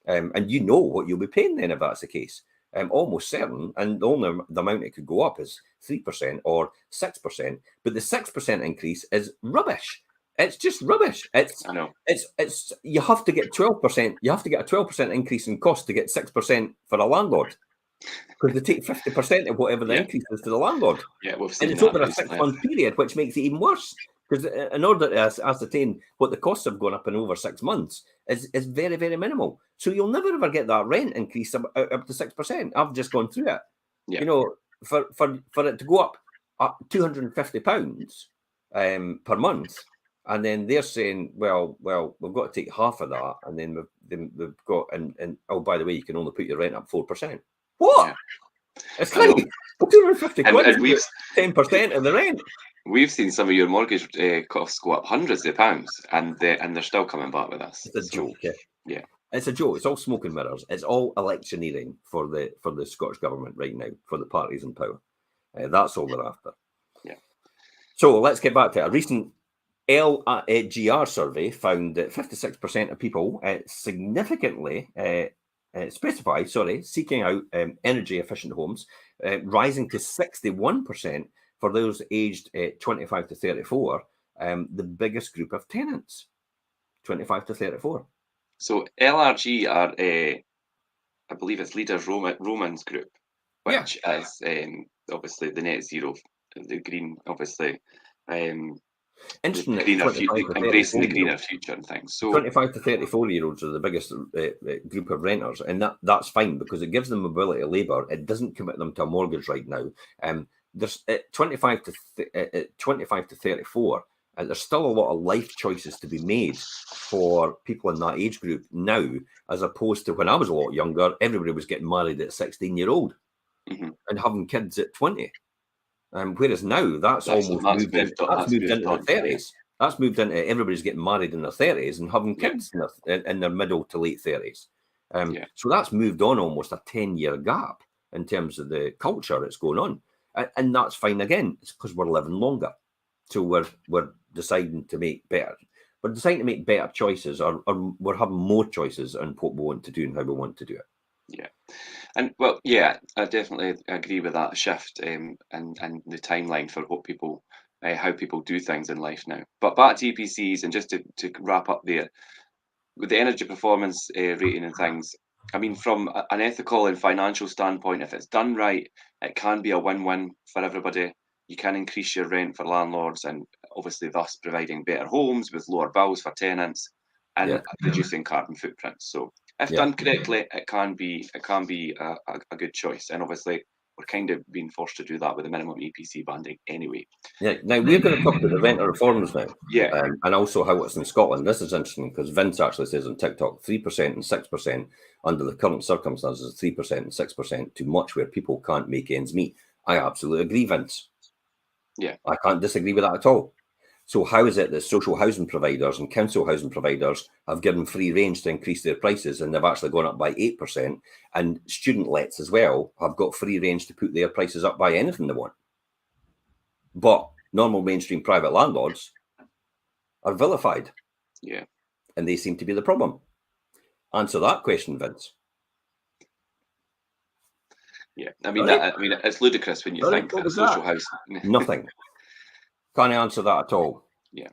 And you know what you'll be paying then if that's the case. Almost certain, and the only the amount it could go up is 3% or 6%. But the 6% increase is rubbish. It's just rubbish. I know. It's you have to get 12%. You have to get a 12% increase in cost to get 6% for a landlord, because they take 50% of whatever the increase is to the landlord. Yeah, we've seen and it's that over a recently. 6-month period, which makes it even worse. Because in order to ascertain what the costs have gone up in over 6 months is very, very minimal. So you'll never ever get that rent increase up to 6%. I've just gone through it. Yeah. You know, for it to go up £250 per month, and then they're saying, well, we've got to take half of that, and then we've got, and oh, by the way, you can only put your rent up 4%. What? Yeah. It's like 250 quid, and 10% of the rent. We've seen some of your mortgage costs go up hundreds of pounds, and they're still coming back with us. It's a joke. Yeah. It's a joke. It's all smoke and mirrors. It's all electioneering for the Scottish government right now, for the parties in power. That's all they're after. Yeah. So let's get back to it. A recent LGR survey found that 56% of people significantly seeking out energy efficient homes, rising to 61% for those aged 25 to 34, the biggest group of tenants, 25 to 34. So LRG are, I believe it's Leaders Romans Group, which is obviously the net zero, the green, obviously, interesting, embracing the greener future and things. So 25 to 34-year-olds are the biggest group of renters, and that's fine because it gives them mobility of labour. It doesn't commit them to a mortgage right now. There's 25 to 34. There's still a lot of life choices to be made for people in that age group now, as opposed to when I was a lot younger. Everybody was getting married at 16-year-old and having kids at 20. Whereas now that's almost moved into the 30s. That's moved into everybody's getting married in their 30s and having kids in their middle to late 30s. So that's moved on almost a 10-year gap in terms of the culture that's going on. And that's fine again. It's because we're living longer. So we're deciding to make better. We're deciding to make better choices, or we're having more choices on what we want to do and how we want to do it. Yeah. And well, yeah, I definitely agree with that shift and the timeline for what people, how people do things in life now. But back to EPCs, and just to wrap up there, with the energy performance rating and things, I mean, from an ethical and financial standpoint, if it's done right, it can be a win-win for everybody. You can increase your rent for landlords, and obviously thus providing better homes with lower bills for tenants and reducing carbon footprints. So if done correctly, it can be a good choice. And obviously we're kind of being forced to do that with the minimum EPC banding anyway. Yeah. Now we're going to talk about the renter reforms now. Yeah. And also how it's in Scotland. This is interesting because Vince actually says on TikTok 3% and 6% under the current circumstances, 3% and 6% too much where people can't make ends meet. I absolutely agree, Vince. Yeah. I can't disagree with that at all. So how is it that social housing providers and council housing providers have given free range to increase their prices, and they've actually gone up by 8%, and student lets as well have got free range to put their prices up by anything they want? But normal mainstream private landlords are vilified. Yeah. And they seem to be the problem. Answer that question, Vince. Yeah, I mean, it's ludicrous when you think that social housing. Nothing. Can't answer that at all. Yeah,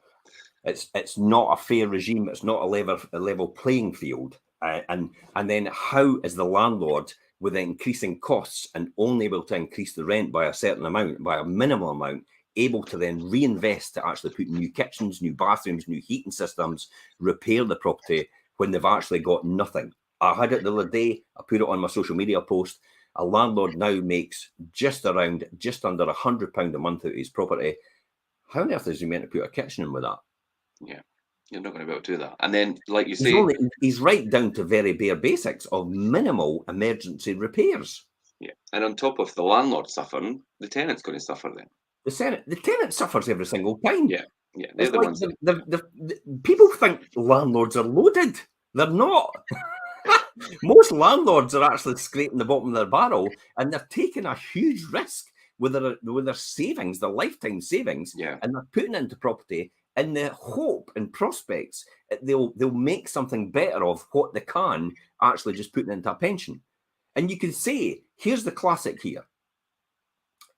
it's not a fair regime. It's not a level playing field. And then how is the landlord, with the increasing costs and only able to increase the rent by a certain amount, by a minimal amount, able to then reinvest to actually put new kitchens, new bathrooms, new heating systems, repair the property when they've actually got nothing? I had it the other day. I put it on my social media post. A landlord now makes just under £100 a month out of his property. How on earth is he meant to put a kitchen in with that? Yeah, you're not going to be able to do that. And then, like you say, he's right down to very bare basics of minimal emergency repairs. Yeah, and on top of the landlord suffering, the tenant's going to suffer then. The tenant suffers every single time. Yeah, yeah, they're It's the like ones that... the people think landlords are loaded. They're not. Most landlords are actually scraping the bottom of their barrel, and they're taking a huge risk with their savings, their lifetime savings, Yeah, and they're putting it into property in the hope and prospects they'll make something better of what they can actually just putting into a pension. And you can say, here's the classic here.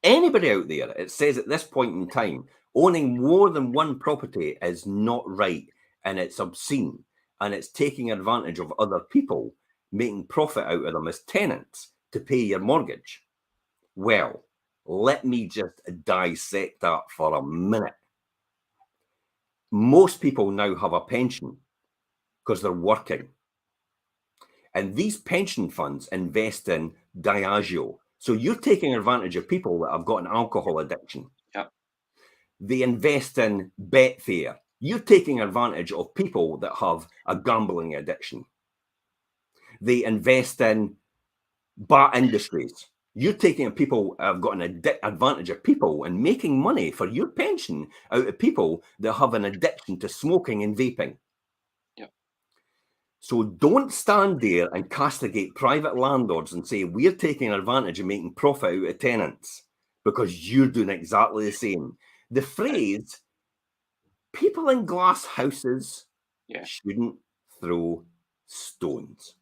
Anybody out there, it says at this point in time, owning more than one property is not right, and it's obscene, and it's taking advantage of other people, making profit out of them as tenants to pay your mortgage. Well, let me just dissect that for a minute. Most people now have a pension because they're working. And these pension funds invest in Diageo. So you're taking advantage of people that have got an alcohol addiction. yeah, They invest in Betfair. You're taking advantage of people that have a gambling addiction. They invest in bar industries. You're taking people have got an advantage of people and making money for your pension out of people that have an addiction to smoking and vaping. yeah. So don't stand there and castigate private landlords and say, we're taking advantage of making profit out of tenants, because you're doing exactly the same. The phrase, people in glass houses shouldn't throw stones.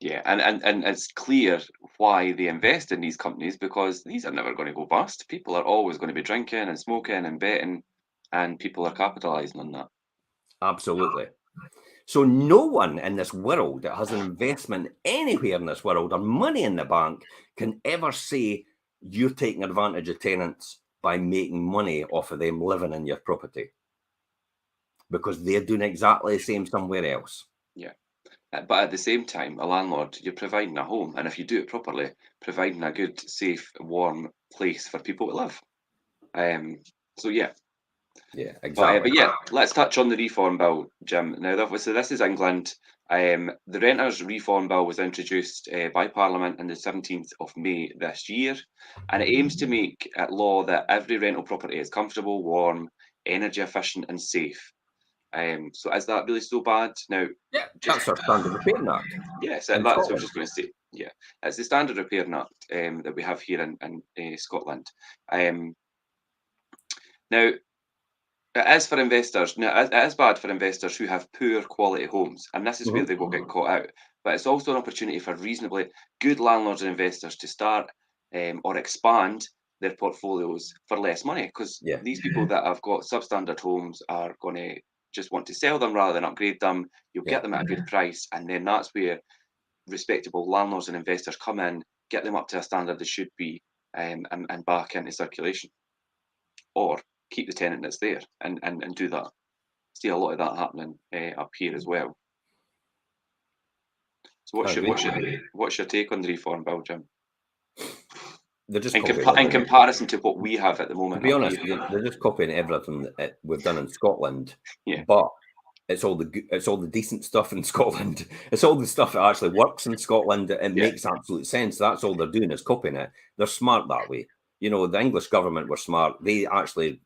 Yeah, and it's clear why they invest in these companies, because these are never going to go bust. People are always going to be drinking and smoking and betting, and people are capitalising on that. Absolutely. So no one in this world that has an investment anywhere in this world or money in the bank can ever say you're taking advantage of tenants by making money off of them living in your property, because they're doing exactly the same somewhere else. Yeah. But at the same time, a landlord, you're providing a home, and if you do it properly, providing a good, safe, warm place for people to live. So yeah. Yeah, exactly. But yeah, let's touch on the reform bill, Jim. Now, obviously, this is England. The Renters Reform Bill was introduced by Parliament on the 17th of May this year, and it aims to make it law that every rental property is comfortable, warm, energy efficient, and safe. So is that really so bad? Now, yeah, that's our standard repairing act. Yes, that's what I was just going to say. Yeah, it's the standard repairing act that we have here in Scotland. Now, it is for investors. Now, it is bad for investors who have poor quality homes, and this is where they will get caught out. But it's also an opportunity for reasonably good landlords and investors to start or expand their portfolios for less money, because these people that have got substandard homes are going to just want to sell them rather than upgrade them. You'll get them at a good price, and then that's where respectable landlords and investors come in, get them up to a standard they should be, and back into circulation. Or keep the tenant that's there and do that. See a lot of that happening up here as well. So what's your take on the reform bill, Jim? They're just in comparison to what we have at the moment. To be honest, they're just copying everything that we've done in Scotland. Yeah. But it's all the decent stuff in Scotland. It's all the stuff that actually works in Scotland. It makes absolute sense. That's all they're doing is copying it. They're smart that way. You know, the English government were smart. They actually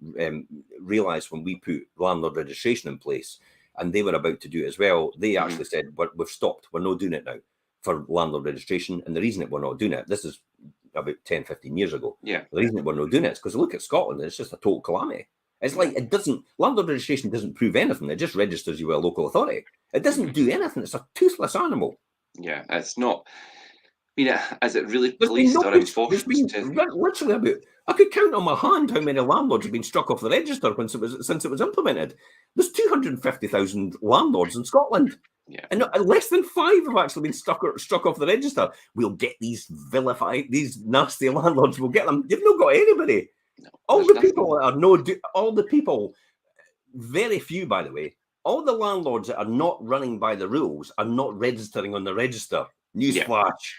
realised when we put landlord registration in place, and they were about to do it as well, they actually said, we've stopped. We're not doing it now for landlord registration. And the reason that we're not doing it, this is about 10, 15 years ago. Yeah. The reason that we're not doing it is because look at Scotland, it's just a total calamity. It's like landlord registration doesn't prove anything. It just registers you with a local authority. It doesn't do anything. It's a toothless animal. Yeah, it's not. I mean, is it really policed or enforced? Literally about, I could count on my hand how many landlords have been struck off the register since it was implemented. There's 250,000 landlords in Scotland. Yeah. And less than 5 have actually been struck off the register. We'll get these these nasty landlords. We'll get them. You've not got anybody. No, all the people, very few, by the way, all the landlords that are not running by the rules are not registering on the register. Newsflash.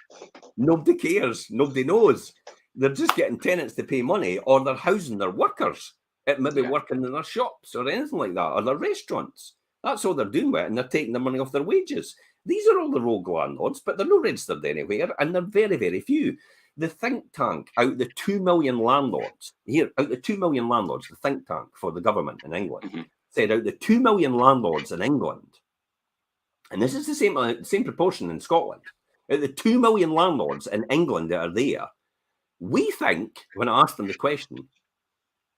Nobody cares. Nobody knows. They're just getting tenants to pay money, or they're housing their workers. It may be working in their shops or anything like that, or their restaurants. That's all they're doing with it, and they're taking the money off their wages. These are all the rogue landlords, but they're not registered anywhere, and they're very, very few. The think tank, out the 2 million landlords, out the 2 million landlords, the think tank for the government in England, said out the 2 million landlords in England, and this is the same proportion in Scotland, out the 2 million landlords in England that are there, we think, when I asked them the question,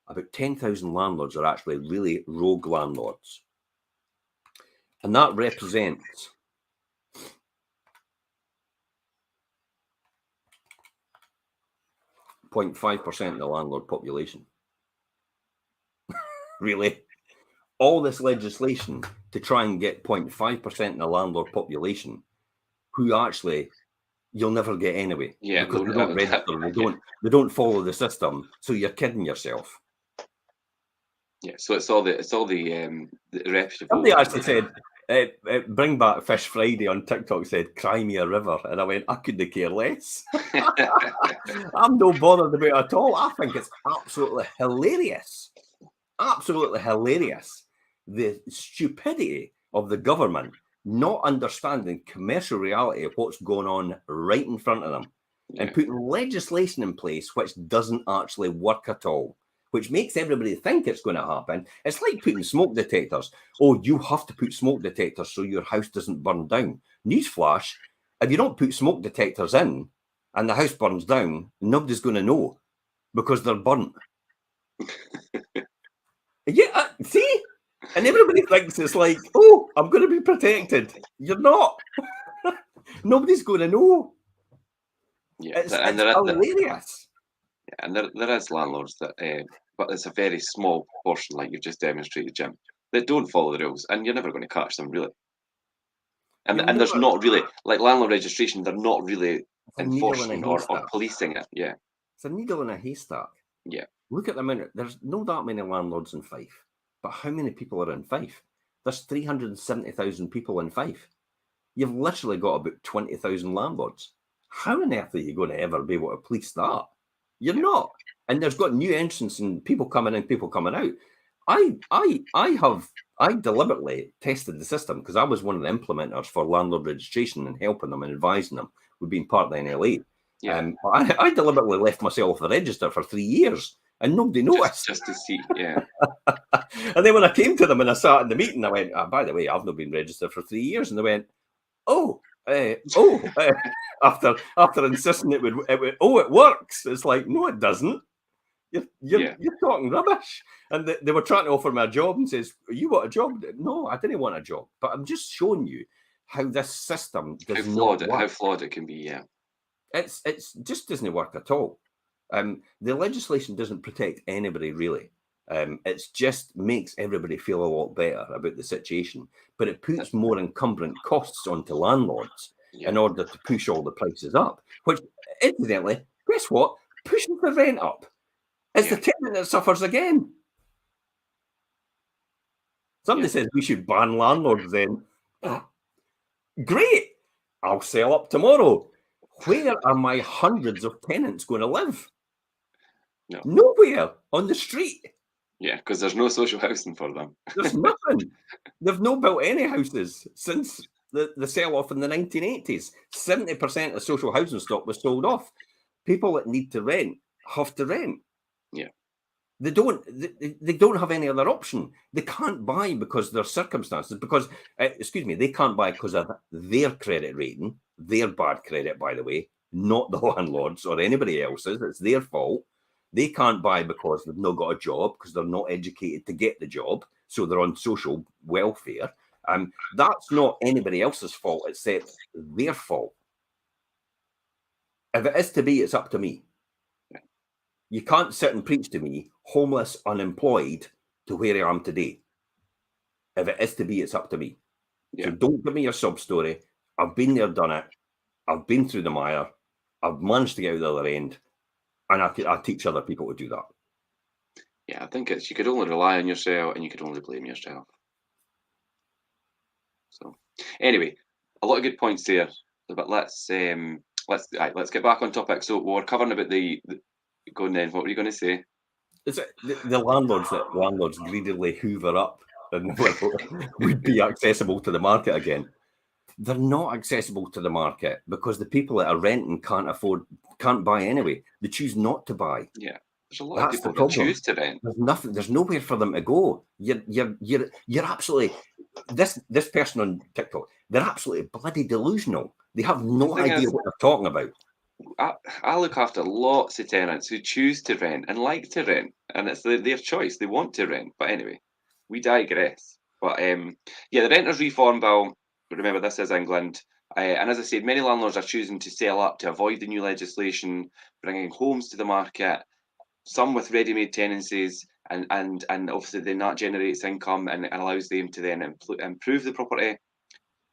about 10,000 landlords are actually really rogue landlords. And that represents 0.5% of the landlord population. Really? All this legislation to try and get 0.5% of the landlord population, who actually you'll never get anyway. Yeah, because they don't register, they don't follow the system. So you're kidding yourself. Yeah, so it's all the reputable. Somebody actually said, bring back Fish Friday on TikTok said, cry me a river. And I went, I couldn't care less. I'm no bothered about it at all. I think it's absolutely hilarious. Absolutely hilarious. The stupidity of the government not understanding commercial reality of what's going on right in front of them and putting legislation in place which doesn't actually work at all, which makes everybody think it's going to happen. It's like putting smoke detectors. Oh, you have to put smoke detectors so your house doesn't burn down. Newsflash, if you don't put smoke detectors in and the house burns down, nobody's going to know because they're burnt. Yeah, see? And everybody thinks it's like, oh, I'm going to be protected. You're not. Nobody's going to know. Yeah, it's hilarious. Yeah, and there is landlords that, but it's a very small portion, like you've just demonstrated, Jim, that don't follow the rules, and you're never going to catch them, really. And there's not really, like landlord registration, they're not really enforcing or policing it. Yeah. It's a needle in a haystack. Yeah. Look at the minute. There's not that many landlords in Fife. But how many people are in Fife? There's 370,000 people in Fife. You've literally got about 20,000 landlords. How on earth are you going to ever be able to police that? You're not. And there's got new entrants and people coming in, people coming out. I deliberately tested the system because I was one of the implementers for landlord registration and helping them and advising them. We've been part of the NLA. Yeah. I deliberately left myself the register for 3 years. And nobody noticed. Just to see, yeah. And then when I came to them and I sat in the meeting, I went, by the way, I've not been registered for 3 years. And they went, after insisting it would, it works. It's like, no, it doesn't. You're talking rubbish. And they were trying to offer me a job and says, you want a job? No, I didn't want a job. But I'm just showing you how this system does not work. How flawed it can be, yeah. It's just doesn't work at all. The legislation doesn't protect anybody really. It just makes everybody feel a lot better about the situation, but it puts more encumbrant costs onto landlords in order to push all the prices up, which incidentally, guess what? Pushing the rent up. It's the tenant that suffers again. Somebody says we should ban landlords then. Great. I'll sell up tomorrow. Where are my hundreds of tenants going to live? No. Nowhere on the street. Yeah, because there's no social housing for them. There's nothing. They've not built any houses since the sell-off in the 1980s. 70% of social housing stock was sold off. People that need to rent have to rent. Yeah. They don't have any other option. They can't buy because their circumstances, because, they can't buy because of their credit rating, their bad credit, by the way, not the landlords or anybody else's. It's their fault. They can't buy because they've not got a job, because they're not educated to get the job. So they're on social welfare. That's not anybody else's fault except their fault. If it is to be, it's up to me. You can't sit and preach to me, homeless, unemployed, to where I am today. If it is to be, it's up to me. Yeah. So don't give me your sub story. I've been there, done it. I've been through the mire. I've managed to get out the other end. And I teach other people to do that. Yeah, I think you could only rely on yourself and you could only blame yourself. So anyway, a lot of good points there. But let's get back on topic. So we're covering about the go on then. What were you going to say? Is it the landlords greedily hoover up and would be accessible to the market again? they're not accessible to the market because the people that are renting can't buy anyway. They choose not to buy. Yeah, there's a lot That's of people the problem. that choose to rent. There's nothing. There's nowhere for them to go. You're absolutely this person on TikTok. They're absolutely bloody delusional. They have no idea what they're talking about. I look after lots of tenants who choose to rent and like to rent, and it's their choice. They want to rent. But anyway, we digress. But yeah, the Renters Reform Bill. Remember, this is England. And as I said, many landlords are choosing to sell up to avoid the new legislation, bringing homes to the market. Some with ready-made tenancies, and obviously then that generates income and allows them to then improve the property.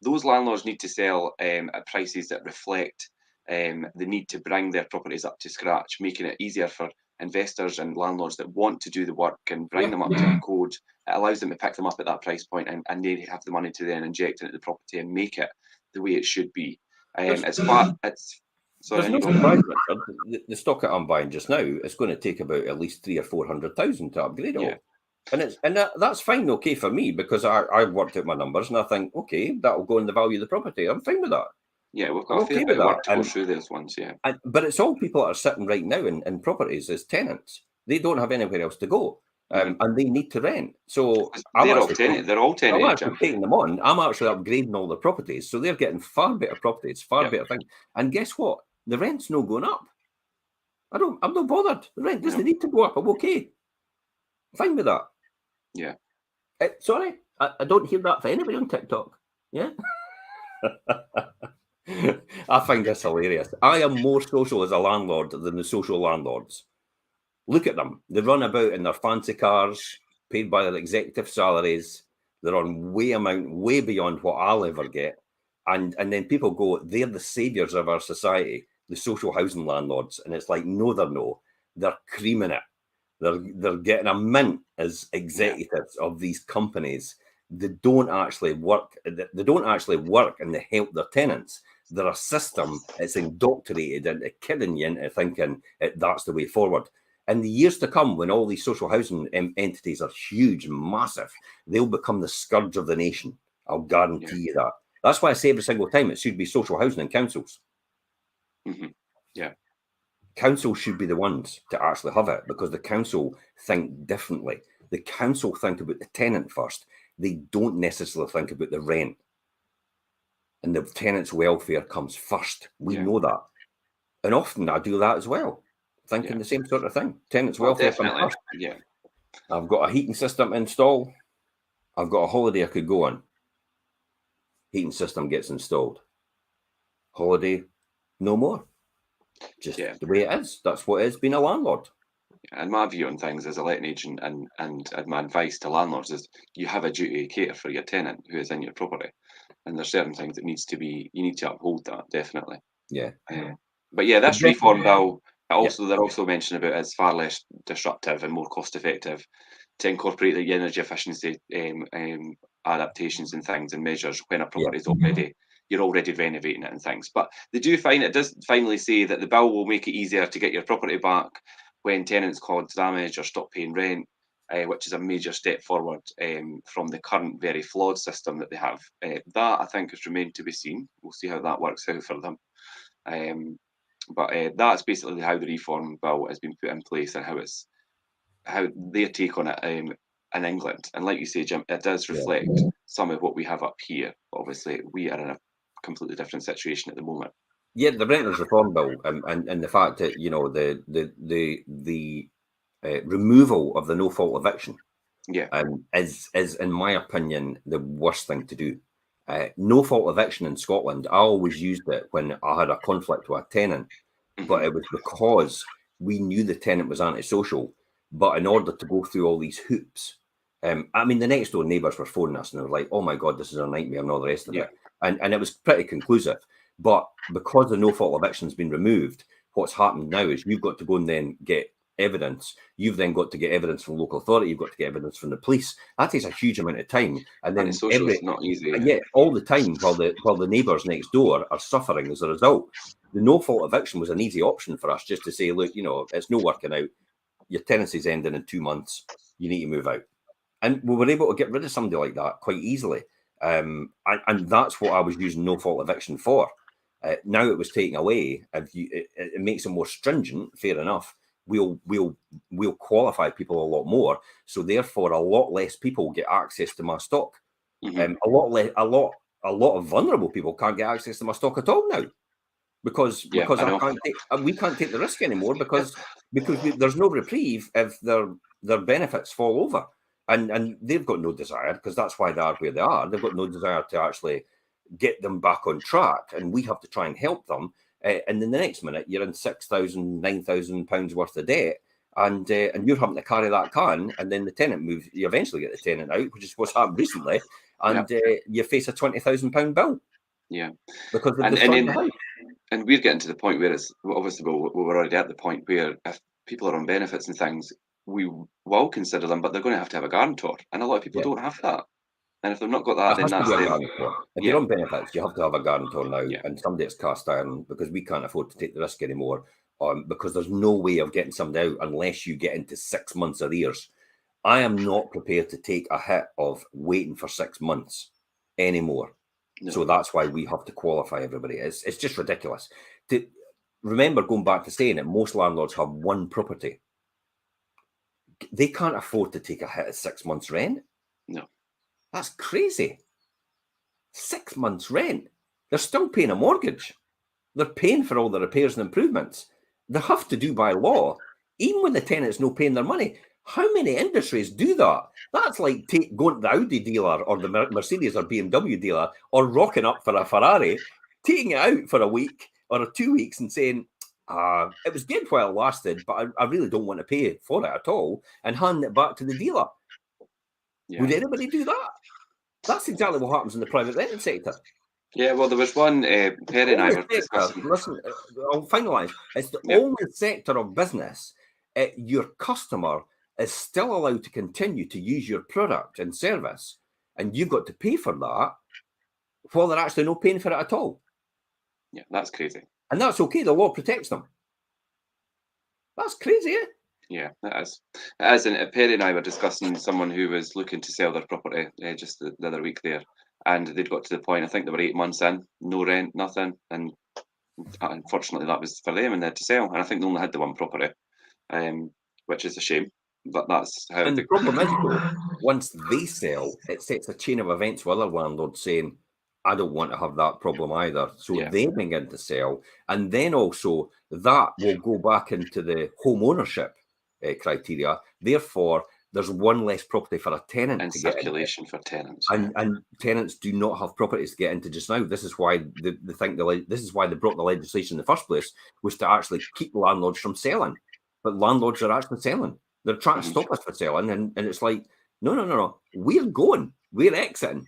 Those landlords need to sell at prices that reflect the need to bring their properties up to scratch, making it easier for investors and landlords that want to do the work and bring them up to the code. It allows them to pick them up at that price point, and they have the money to then inject into the property and make it the way it should be. There's no surprise, Richard. The stock that I'm buying just now is going to take about at least 300,000 or 400,000 to upgrade it all. And that's fine, okay for me, because I worked out my numbers and I think, okay, that'll go in the value of the property. I'm fine with that. Yeah, we've got a fair bit of work to go through those ones, yeah. But it's all people that are sitting right now in properties as tenants. They don't have anywhere else to go, and they need to rent. So they're all tenant. I'm actually taking them on. I'm actually upgrading all the properties, so they're getting far better properties, far better things. And guess what? The rent's no going up. I'm not bothered. The rent doesn't need to go up. I'm okay. Fine with that. Yeah. Sorry, I don't hear that for anybody on TikTok. Yeah. I find this hilarious. I am more social as a landlord than the social landlords. Look at them. They run about in their fancy cars, paid by their executive salaries. They're on way beyond what I'll ever get. And then people go, they're the saviors of our society, the social housing landlords. And it's like, no, they're no. They're creaming it. They're getting a mint as executives of these companies. They don't actually work. They don't actually work and they help their tenants. They're a system. It's indoctrinated into kidding you into thinking that's the way forward. In the years to come, when all these social housing entities are huge, massive, they'll become the scourge of the nation. I'll guarantee you that. That's why I say every single time it should be social housing and councils. Mm-hmm. Yeah. Councils should be the ones to actually have it because the council think differently. The council think about the tenant first. They don't necessarily think about the rent. And the tenant's welfare comes first. We know that. And often I do that as well, thinking the same sort of thing. Tenant's welfare comes first. Yeah. I've got a heating system installed. I've got a holiday I could go on. Heating system gets installed. Holiday, no more. Just the way it is. That's what it is being a landlord. And my view on things as a letting agent and my advice to landlords is you have a duty to cater for your tenant who is in your property. And there's certain things that you need to uphold that, definitely. Yeah. But yeah, this reform bill, they're also mentioning about it's far less disruptive and more cost effective to incorporate the energy efficiency adaptations and things and measures when a property is you're already renovating it and things. But they do find it does finally say that the bill will make it easier to get your property back when tenants cause damage or stop paying rent, which is a major step forward from the current very flawed system that they have. That I think has remained to be seen. We'll see how that works out for them. But that's basically how the reform bill has been put in place and how their take on it in England. And like you say, Jim, it does reflect some of what we have up here. Obviously, we are in a completely different situation at the moment. Yeah, the Renters Reform Bill and the fact that the removal of the no fault eviction is in my opinion the worst thing to do. No fault eviction in Scotland, I always used it when I had a conflict with a tenant, but it was because we knew the tenant was antisocial. But in order to go through all these hoops, I mean, the next door neighbours were phoning us and they were like, "Oh my God, this is a nightmare," and all the rest of it. And it was pretty conclusive. But because the no fault eviction has been removed, what's happened now is you've got to go and then get evidence. You've then got to get evidence from local authority. You've got to get evidence from the police. That takes a huge amount of time. And then it's not easy. All the time while the neighbours next door are suffering as a result. The no fault eviction was an easy option for us, just to say, look, it's no working out. Your tenancy's ending in 2 months. You need to move out. And we were able to get rid of somebody like that quite easily. And that's what I was using no fault eviction for. Now it was taken away. If it makes it more stringent, fair enough. We'll qualify people a lot more, so therefore a lot less people get access to my stock. A lot of vulnerable people can't get access to my stock at all now, because we can't take the risk anymore, because there's no reprieve if their benefits fall over, and they've got no desire, because that's why they are where they are. They've got no desire to actually get them back on track, and we have to try and help them. And in the next minute, you're in £6,000, £9,000 worth of debt, and you're having to carry that can, and then the tenant moves. You eventually get the tenant out, which is what's happened recently, and you face a £20,000 bill. Yeah, because of the house. And we're getting to the point where it's obviously we're already at the point where if people are on benefits and things, we will consider them, but they're going to have a guarantor, and a lot of people don't have that. And if they've not got that, then that's if you're on benefits, you have to have a guarantor now, and somebody that's cast iron, because we can't afford to take the risk anymore. Because there's no way of getting somebody out unless you get into 6 months arrears. I am not prepared to take a hit of waiting for 6 months anymore. No. So that's why we have to qualify everybody. It's just ridiculous. To remember, going back to saying it, most landlords have one property. They can't afford to take a hit of 6 months rent. No. That's crazy. 6 months rent. They're still paying a mortgage. They're paying for all the repairs and improvements. They have to do by law, even when the tenant's not paying their money. How many industries do that? That's like going to the Audi dealer or the Mercedes or BMW dealer, or rocking up for a Ferrari, taking it out for a week or 2 weeks and saying, it was good while it lasted, but I really don't want to pay for it at all, and handing it back to the dealer. Yeah. Would anybody do that? That's exactly what happens in the private renting sector. Yeah, well, there was one, Perry and I were discussing. Listen, I'll finalise. It's the only sector of business your customer is still allowed to continue to use your product and service, and you've got to pay for that while they're actually not paying for it at all. Yeah, that's crazy. And that's okay. The law protects them. That's crazy, eh? Yeah, it is. It is. And Perry and I were discussing someone who was looking to sell their property just the other week there. And they'd got to the point, I think they were 8 months in, no rent, nothing. And unfortunately, that was for them, and they had to sell. And I think they only had the one property, which is a shame. But that's how. And the problem is, though, once they sell, it sets a chain of events with other landlords saying, I don't want to have that problem either. So they begin to sell. And then also that will go back into the home ownership criteria. Therefore, there's one less property for a tenant and to circulation for tenants. And tenants do not have properties to get into just now. This is why this is why they brought the legislation in the first place, was to actually keep landlords from selling. But landlords are actually selling. They're trying to stop us from selling, and it's like, no. We're going. We're exiting.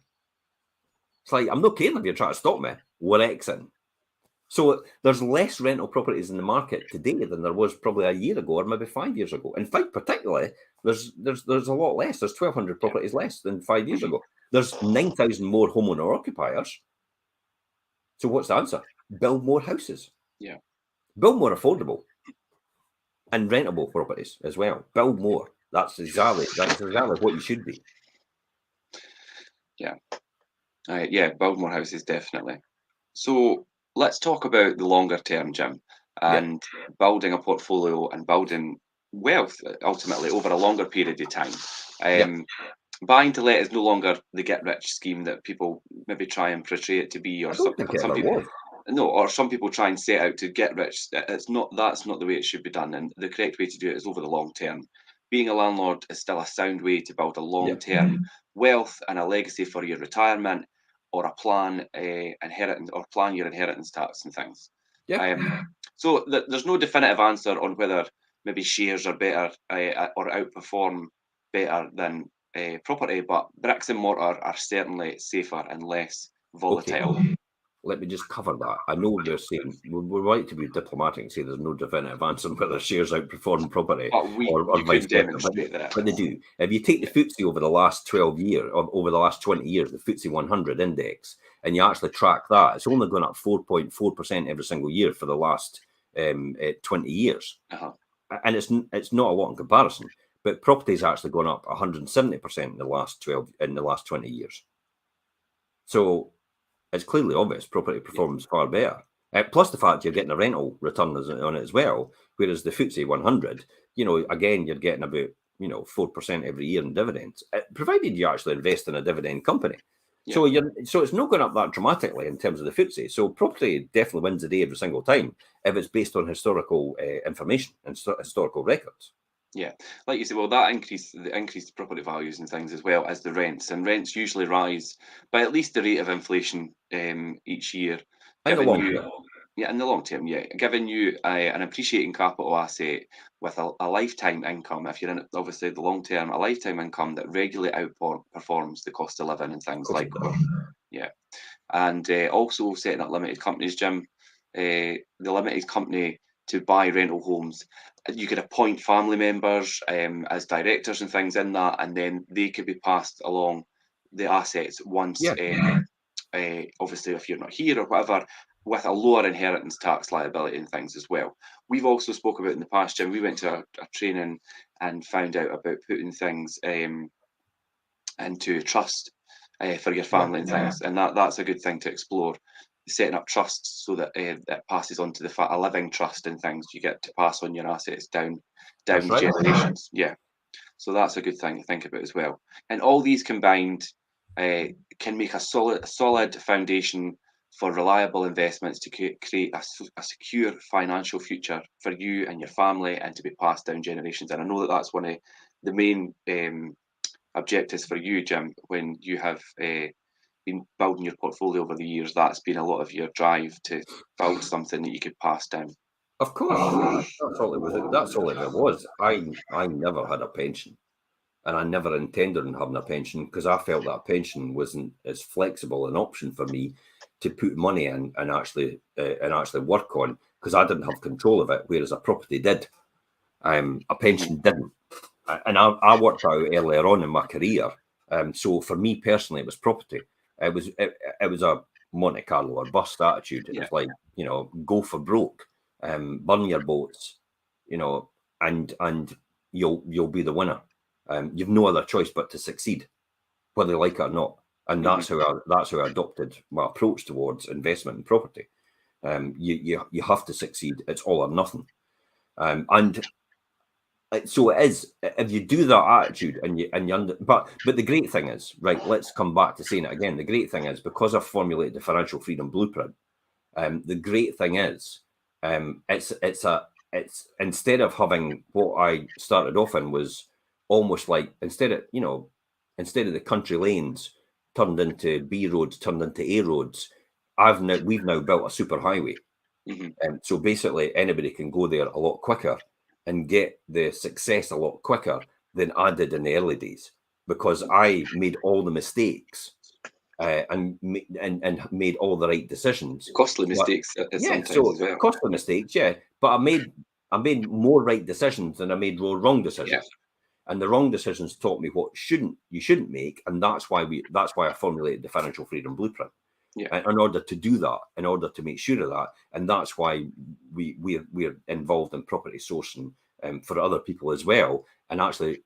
It's like, I'm not caring if you're trying to stop me. We're exiting. So there's less rental properties in the market today than there was probably a year ago or maybe 5 years ago. In fact, particularly, there's a lot less. There's 1,200 properties less than 5 years ago. There's 9,000 more homeowner occupiers. So what's the answer? Build more houses. Yeah. Build more affordable and rentable properties as well. Build more. That's exactly what you should be. Yeah. Build more houses, definitely. So let's talk about the longer term, Jim, and building a portfolio and building wealth ultimately over a longer period of time. Buying to let is no longer the get rich scheme that people maybe try and portray it to be, or some people. No, or some people try and set out to get rich. That's not the way it should be done, and the correct way to do it is over the long term. Being a landlord is still a sound way to build a long term wealth and a legacy for your retirement, or plan your inheritance tax and things. So there's no definitive answer on whether maybe shares are better or outperform better than property, but bricks and mortar are certainly safer and less volatile. Okay. Let me just cover that. I know they're saying we're right to be diplomatic and say there's no definitive answer on whether shares outperform property or vice versa, but they do. If you take the FTSE over the last 12 years, or over the last 20 years, the FTSE 100 index, and you actually track that, it's only gone up 4.4% every single year for the last 20 years. And it's not a lot in comparison, but property's actually gone up 170% in the last 20 years. So it's clearly obvious property performs far better. Plus the fact you're getting a rental return on it as well, whereas the FTSE 100, again, you're getting about 4% every year in dividends, provided you actually invest in a dividend company. Yeah. So it's not going up that dramatically in terms of the FTSE. So property definitely wins the day every single time if it's based on historical information and historical records. Yeah, like you said, well, that increased property values and things, as well as the rents, and rents usually rise by at least the rate of inflation each year. In the long term. Yeah, in the long term, yeah, giving you an appreciating capital asset with a lifetime income. If you're in it, obviously the long term, a lifetime income that regularly outperforms the cost of living and things like that. Yeah, and also setting up limited companies, Jim. The limited company to buy rental homes, you could appoint family members as directors and things in that, and then they could be passed along the assets once, obviously, if you're not here or whatever, with a lower inheritance tax liability and things as well. We've also spoke about in the past, Jim, we went to a training and found out about putting things into trust for your family and things, and that's a good thing to explore. Setting up trusts so that it passes on to a living trust and things. You get to pass on your assets down generations. Yeah, so that's a good thing to think about as well. And all these combined can make a solid foundation for reliable investments to create a secure financial future for you and your family, and to be passed down generations. And I know that's one of the main objectives for you, Jim, when you have been building your portfolio over the years. That's been a lot of your drive to build something that you could pass down. Of course, that's all it was. That's all it was. I never had a pension, and I never intended on having a pension because I felt that a pension wasn't as flexible an option for me to put money in and actually work on, because I didn't have control of it, whereas a property did. A pension didn't. And I worked out earlier on in my career. So for me personally, it was property. It was a Monte Carlo or bust attitude. It was like, go for broke, burn your boats, and you'll be the winner. You've no other choice but to succeed, whether you like it or not. And that's how I adopted my approach towards investment in property. You have to succeed. It's all or nothing. And so it is. If you do that attitude but the great thing is, right, let's come back to saying it again. The great thing is, because I've formulated the financial freedom blueprint, the great thing is, it's instead of having what I started off in was almost like, instead of the country lanes turned into B roads, turned into A roads, we've now built a super highway. And so basically anybody can go there a lot quicker and get the success a lot quicker than I did in the early days, because I made all the mistakes and made all the right decisions. Costly mistakes sometimes as well. Costly mistakes, yeah. But I made more right decisions than I made more wrong decisions. Yeah. And the wrong decisions taught me what you shouldn't make, and that's why I formulated the financial freedom blueprint. Yeah. In order to do that, in order to make sure of that, and that's why we're involved in property sourcing for other people as well, and actually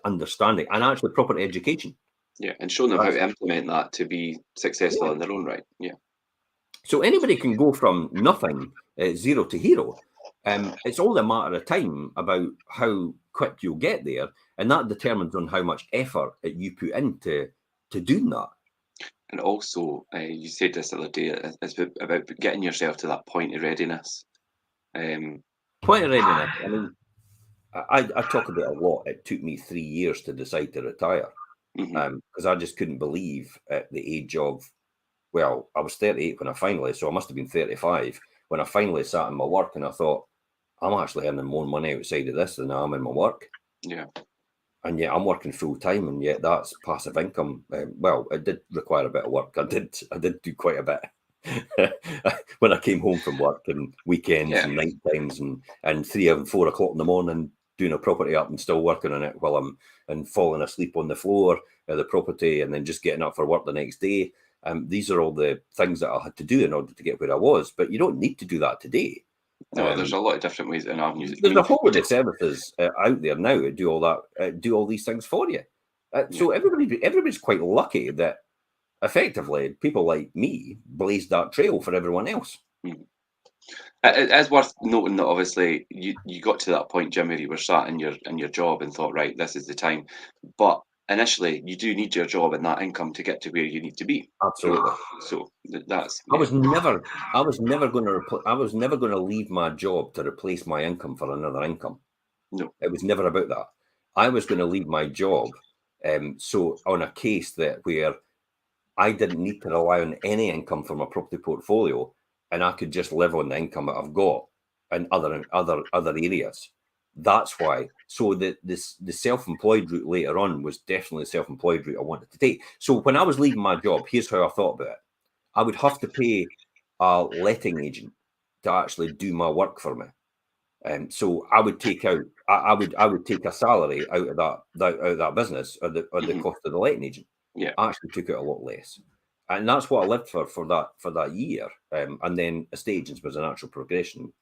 understanding, and actually property education. Yeah, and showing them how to implement that to be successful in their own right. Yeah. So anybody can go from nothing, zero to hero. It's all a matter of time about how quick you'll get there, and that determines on how much effort you put into doing that. And also, you said this the other day, it's about getting yourself to that point of readiness. Point of readiness. I mean, I talk about it a lot. It took me 3 years to decide to retire, because I just couldn't believe at the age of, well, I was 38 when I finally, so I must have been 35 when I finally sat in my work, and I thought, I'm actually earning more money outside of this than I am in my work. Yeah. And yet I'm working full time, and yet that's passive income. Well, it did require a bit of work. I did do quite a bit when I came home from work, and weekends and night times, and 3 and 4 o'clock in the morning, doing a property up and still working on it while I'm falling asleep on the floor of the property, and then just getting up for work the next day. These are all the things that I had to do in order to get where I was. But you don't need to do that today. No, there's a lot of different ways and avenues. There's a whole lot of services out there now that do all that, do all these things for you. So everybody's quite lucky that effectively, people like me blazed that trail for everyone else. It's worth noting that obviously you got to that point, Jim, where you were sat in your job and thought, right, this is the time. But initially, you do need your job and that income to get to where you need to be. Absolutely. So that's. I was never going to leave my job to replace my income for another income. No, it was never about that. I was going to leave my job, so on a case that where I didn't need to rely on any income from a property portfolio, and I could just live on the income that I've got in other areas. That's why. So the self-employed route later on was definitely the self-employed route I wanted to take. So when I was leaving my job, here's how I thought about it. I would have to pay a letting agent to actually do my work for me. So I would take out, I would take a salary out of that business or the cost of the letting agent. Yeah, I actually took out a lot less, and that's what I lived for that year. And then estate agents was a natural progression,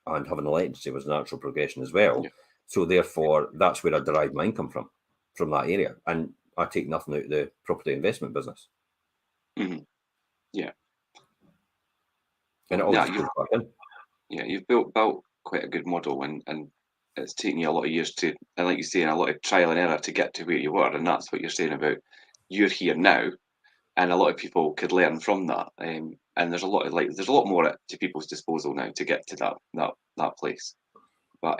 and having a letting agency was a natural progression as well. Yeah. So therefore, that's where I derived my income from that area, and I take nothing out of the property investment business. Yeah, and it all just goes back in. Yeah, you've built quite a good model, and it's taken you a lot of years to, and like you say, a lot of trial and error to get to where you were, and that's what you're saying about you're here now, and a lot of people could learn from that. And there's a lot more to people's disposal now to get to that place. But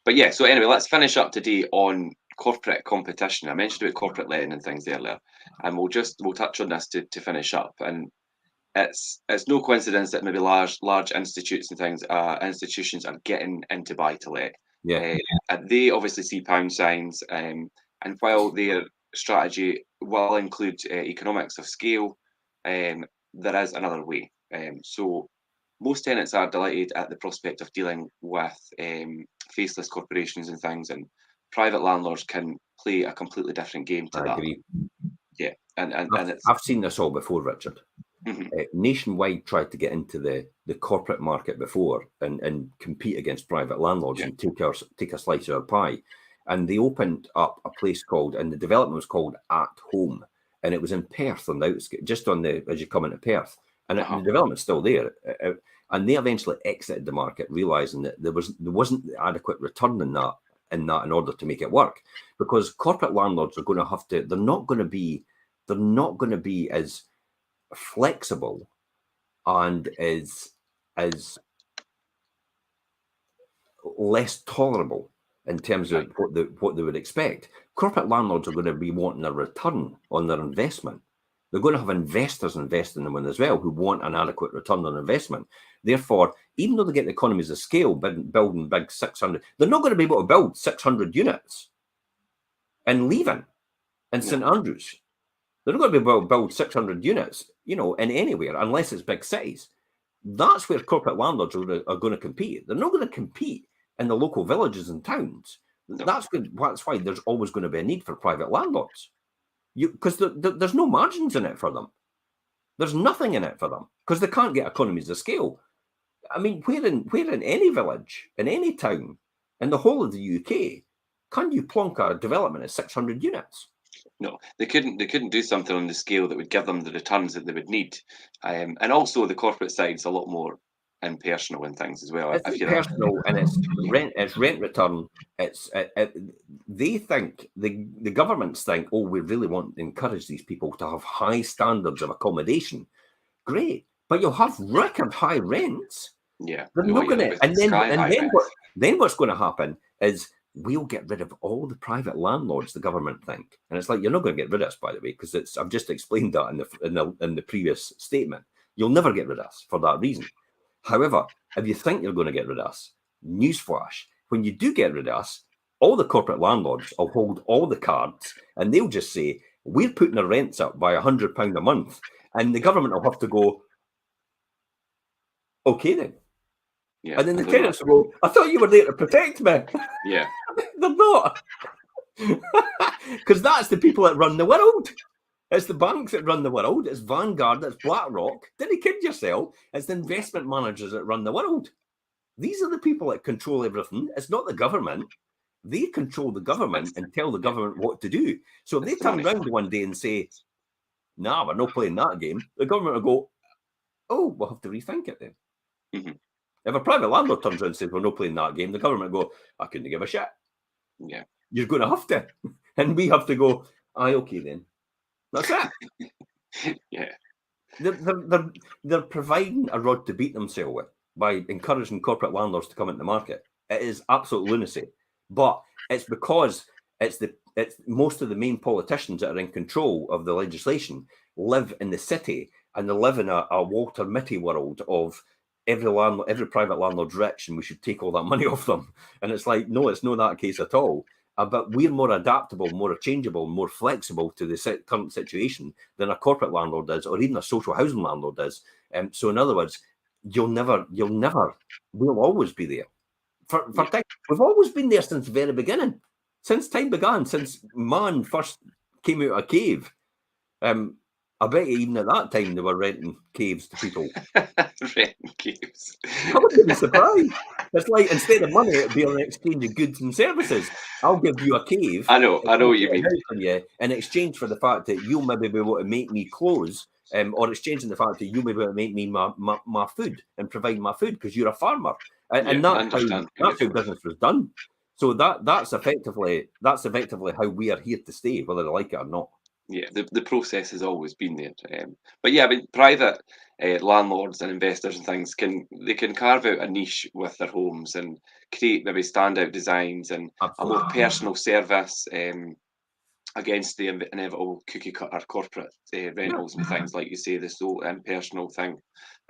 yeah. So anyway, let's finish up today on corporate competition. I mentioned about corporate letting and things earlier, and we'll touch on this to finish up. And it's no coincidence that maybe large institutes and things, institutions are getting into buy to let. Yeah. And they obviously see pound signs, and while their strategy will include economics of scale, there is another way. So most tenants are delighted at the prospect of dealing with faceless corporations and things, and private landlords can play a completely different game to that. I agree. Yeah, and I've seen this all before, Richard. Nationwide tried to get into the corporate market before and compete against private landlords and take a slice of our pie. And they opened up a place and the development was called At Home, and it was in Perth on the outskirts, just as you come into Perth, and the development's still there. And they eventually exited the market, realizing that there wasn't adequate return in that in order to make it work, because corporate landlords are going to have to. They're not going to be as flexible and as less tolerable in terms of what they would expect. Corporate landlords are going to be wanting a return on their investment. They're going to have investors invest in them as well who want an adequate return on investment. Therefore, even though they get the economies of scale building big 600, they're not going to be able to build 600 units in Leven in St Andrews. They're not going to be able to build 600 units, in anywhere unless it's big cities. That's where corporate landlords are going to compete. They're not going to compete in the local villages and towns. That's good. That's why there's always going to be a need for private landlords, because there's no margins in it for them. There's nothing in it for them because they can't get economies of scale. I mean, where in any village, in any town, in the whole of the UK, can you plonk a development of 600 units? No, they couldn't do something on the scale that would give them the returns that they would need. And also the corporate side's a lot more impersonal and things as well. It's personal, and it's rent return. They think the governments think, oh, we really want to encourage these people to have high standards of accommodation. Great, but you'll have record high rents. Yeah, they're not going to. And then what's going to happen is we'll get rid of all the private landlords, the government think. And it's like, you're not going to get rid of us, by the way, because I've just explained that in the previous statement. You'll never get rid of us for that reason. However, if you think you're going to get rid of us, newsflash, when you do get rid of us, all the corporate landlords will hold all the cards and they'll just say, we're putting our rents up by £100 a month. And the government will have to go, okay then. Yeah, and then the tenants will go, I thought you were there to protect me. Yeah. They're not. Because that's the people that run the world. It's the banks that run the world. It's Vanguard. It's BlackRock. Didn't kid yourself. It's the investment managers that run the world. These are the people that control everything. It's not the government. They control the government and tell the government what to do. So if they turn around one day and say, nah, we're not playing that game, the government will go, oh, we'll have to rethink it then. Mm-hmm. If a private landlord turns around and says, we're not playing that game, the government will go, I couldn't give a shit. Yeah. You're going to have to. And we have to go, aye, okay then. That's it. Yeah. They're providing a rod to beat themselves with by encouraging corporate landlords to come into the market. It is absolute lunacy. But it's because it's most of the main politicians that are in control of the legislation live in the city, and they live in a Walter Mitty world of every private landlord's rich and we should take all that money off them. And it's like, no, it's not that case at all. But we're more adaptable, more changeable, more flexible to the current situation than a corporate landlord is, or even a social housing landlord is. So in other words, we'll always be there. We've always been there since the very beginning. Since time began, since man first came out of a cave. I bet you even at that time they were renting caves to people. Renting caves. I wouldn't be surprised. It's like, instead of money, it'd be an exchange of goods and services. I'll give you a cave. I know what you mean. In exchange for the fact that you'll maybe be able to make me clothes, or exchanging the fact that you'll be able to make me my food and provide my food because you're a farmer. And that's how business was done. So that's effectively how we are here to stay, whether they like it or not. Yeah, the process has always been there. But yeah, I mean, private landlords and investors and things can carve out a niche with their homes and create maybe standout designs and Absolutely. a more personal service against the inevitable cookie cutter corporate rentals and things, like you say, the so impersonal thing.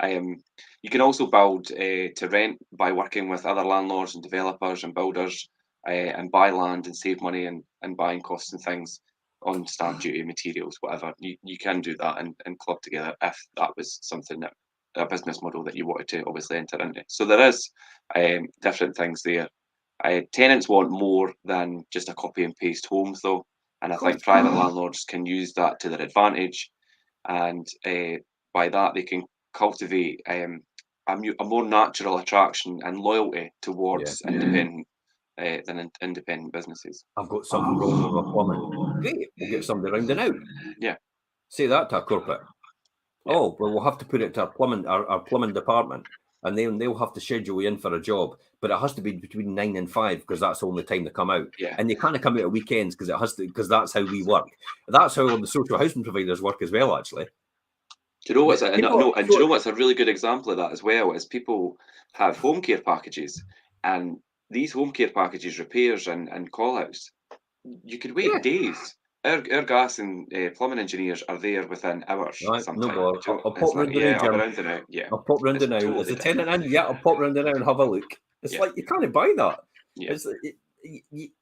You can also build to rent by working with other landlords and developers and builders and buy land and save money and buying costs and things on stamp duty, materials, whatever. You can do that and club together if that was something that a business model that you wanted to obviously enter into. So there is different things there. Tenants want more than just a copy and paste homes though. And I think private landlords can use that to their advantage. And by that, they can cultivate a more natural attraction and loyalty towards independent businesses. I've got something wrong with my plumbing. Great, we'll get somebody round and out. Yeah. Say that to a corporate. Yeah. Oh, well, we'll have to put it to our plumbing department, and they'll have to schedule you in for a job, but it has to be between 9 and 5 because that's the only time they come out. Yeah. And they kind of come out at weekends because that's how we work. That's how all the social housing providers work as well, actually. Do you know what's a really good example of that as well? Is people have home care packages, and these home care packages, repairs and call outs, you could wait days. Our gas and plumbing engineers are there within hours. Right, sometimes. no bother. I'll pop round and out. Yeah, I'll pop round and out. Is the tenant in? Yeah, I'll pop round and out and have a look. It's like you can't buy that. Yeah.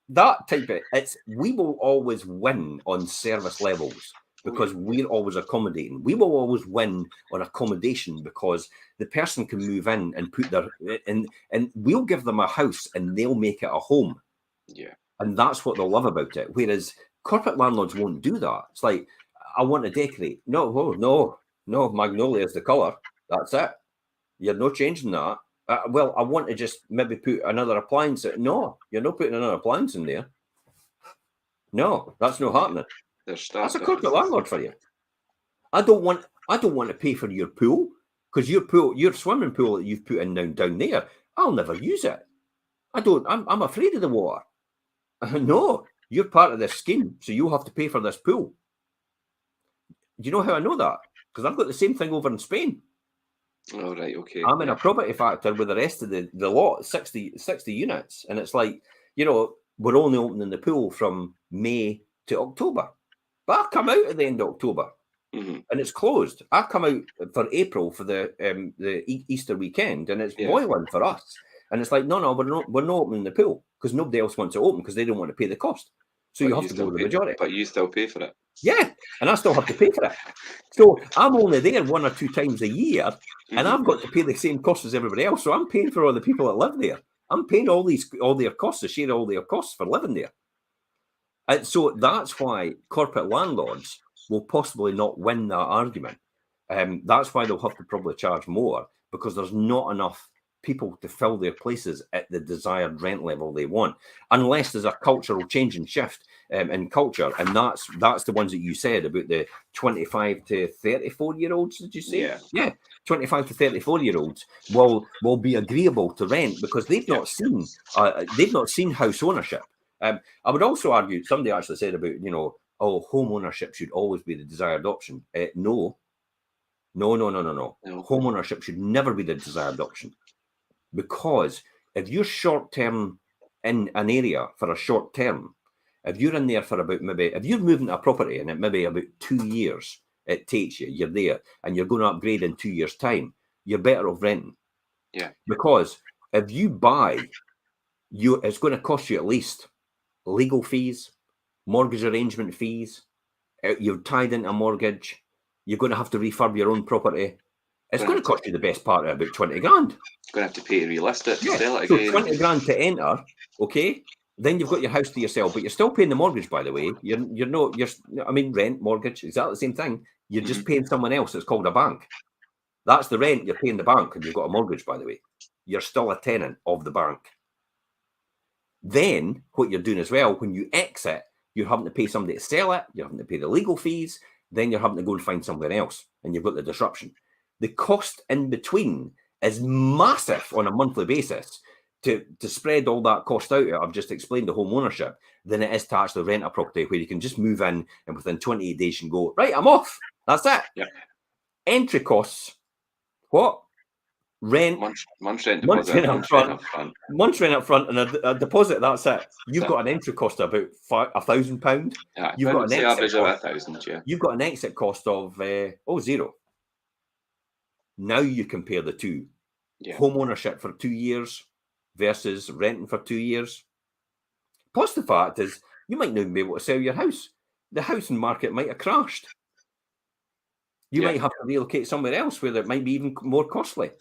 That type of we will always win on service levels because we're always accommodating. We will always win on accommodation because the person can move in and put and we'll give them a house and they'll make it a home. Yeah. And that's what they'll love about it. Whereas corporate landlords won't do that. It's like, I want to decorate. No, magnolia is the colour. That's it. You're not changing that. Well, I want to just maybe put another appliance. No, you're not putting another appliance in there. No, that's not happening. That's a corporate landlord for you. I don't want to pay for your pool because your swimming pool that you've put in down there, I'll never use it. I'm afraid of the water. No, you're part of this scheme, so you'll have to pay for this pool. Do you know how I know that? Because I've got the same thing over in Spain. Oh, right, okay. I'm in a property factor with the rest of the lot, 60 units. And it's like, we're only opening the pool from May to October. But I come out at the end of October and it's closed. I come out for April for the Easter weekend and it's boiling for us. And it's like, no, we're not opening the pool because nobody else wants to open because they don't want to pay the cost. So you have to go with the majority. But you still pay for it. Yeah, and I still have to pay for it. So I'm only there 1 or 2 times a year, and I've got to pay the same cost as everybody else. So I'm paying for all the people that live there. I'm paying all their costs to share all their costs for living there. And so that's why corporate landlords will possibly not win that argument. That's why they'll have to probably charge more because there's not enough people to fill their places at the desired rent level they want, unless there's a cultural change and shift in culture. And that's the ones that you said about the 25 to 34-year-olds, did you say? Yeah. 25 to 34-year-olds will be agreeable to rent because they've not seen house ownership. I would also argue, somebody actually said about, home ownership should always be the desired option. No. Home ownership should never be the desired option, because if you're short term in an area for a short term, if you're in there for about if you're moving to a property and it maybe about 2 years it takes you're there and you're going to upgrade in 2 years' time, you're better off renting. Yeah. Because if you buy, it's going to cost you at least legal fees, mortgage arrangement fees. You're tied into a mortgage. You're going to have to refurb your own property. It's going to cost you the best part of about 20 grand. You're going to have to pay to relist it, to sell it again. So 20 grand to enter, okay? Then you've got your house to yourself, but you're still paying the mortgage, by the way. Rent, mortgage, exactly the same thing. You're just paying someone else. It's called a bank. That's the rent. You're paying the bank, and you've got a mortgage, by the way. You're still a tenant of the bank. Then what you're doing as well, when you exit, you're having to pay somebody to sell it. You're having to pay the legal fees. Then you're having to go and find somewhere else, and you've got the disruption. The cost in between is massive on a monthly basis. To spread all that cost out, I've just explained the home ownership, than it is to actually rent a property where you can just move in and within 28 days you can go, right, I'm off. That's it. Yeah. Entry costs, what? Rent. Month's rent up front. Month's rent up front and a deposit, that's it. You've got an entry cost of about £1,000. Yeah, you've got an exit cost. 1,000, yeah. You've got an exit cost of zero. Now you compare the two. Yeah. Home ownership for 2 years versus renting for 2 years. Plus the fact is, you might not even be able to sell your house. The housing market might have crashed. You might have to relocate somewhere else where it might be even more costly.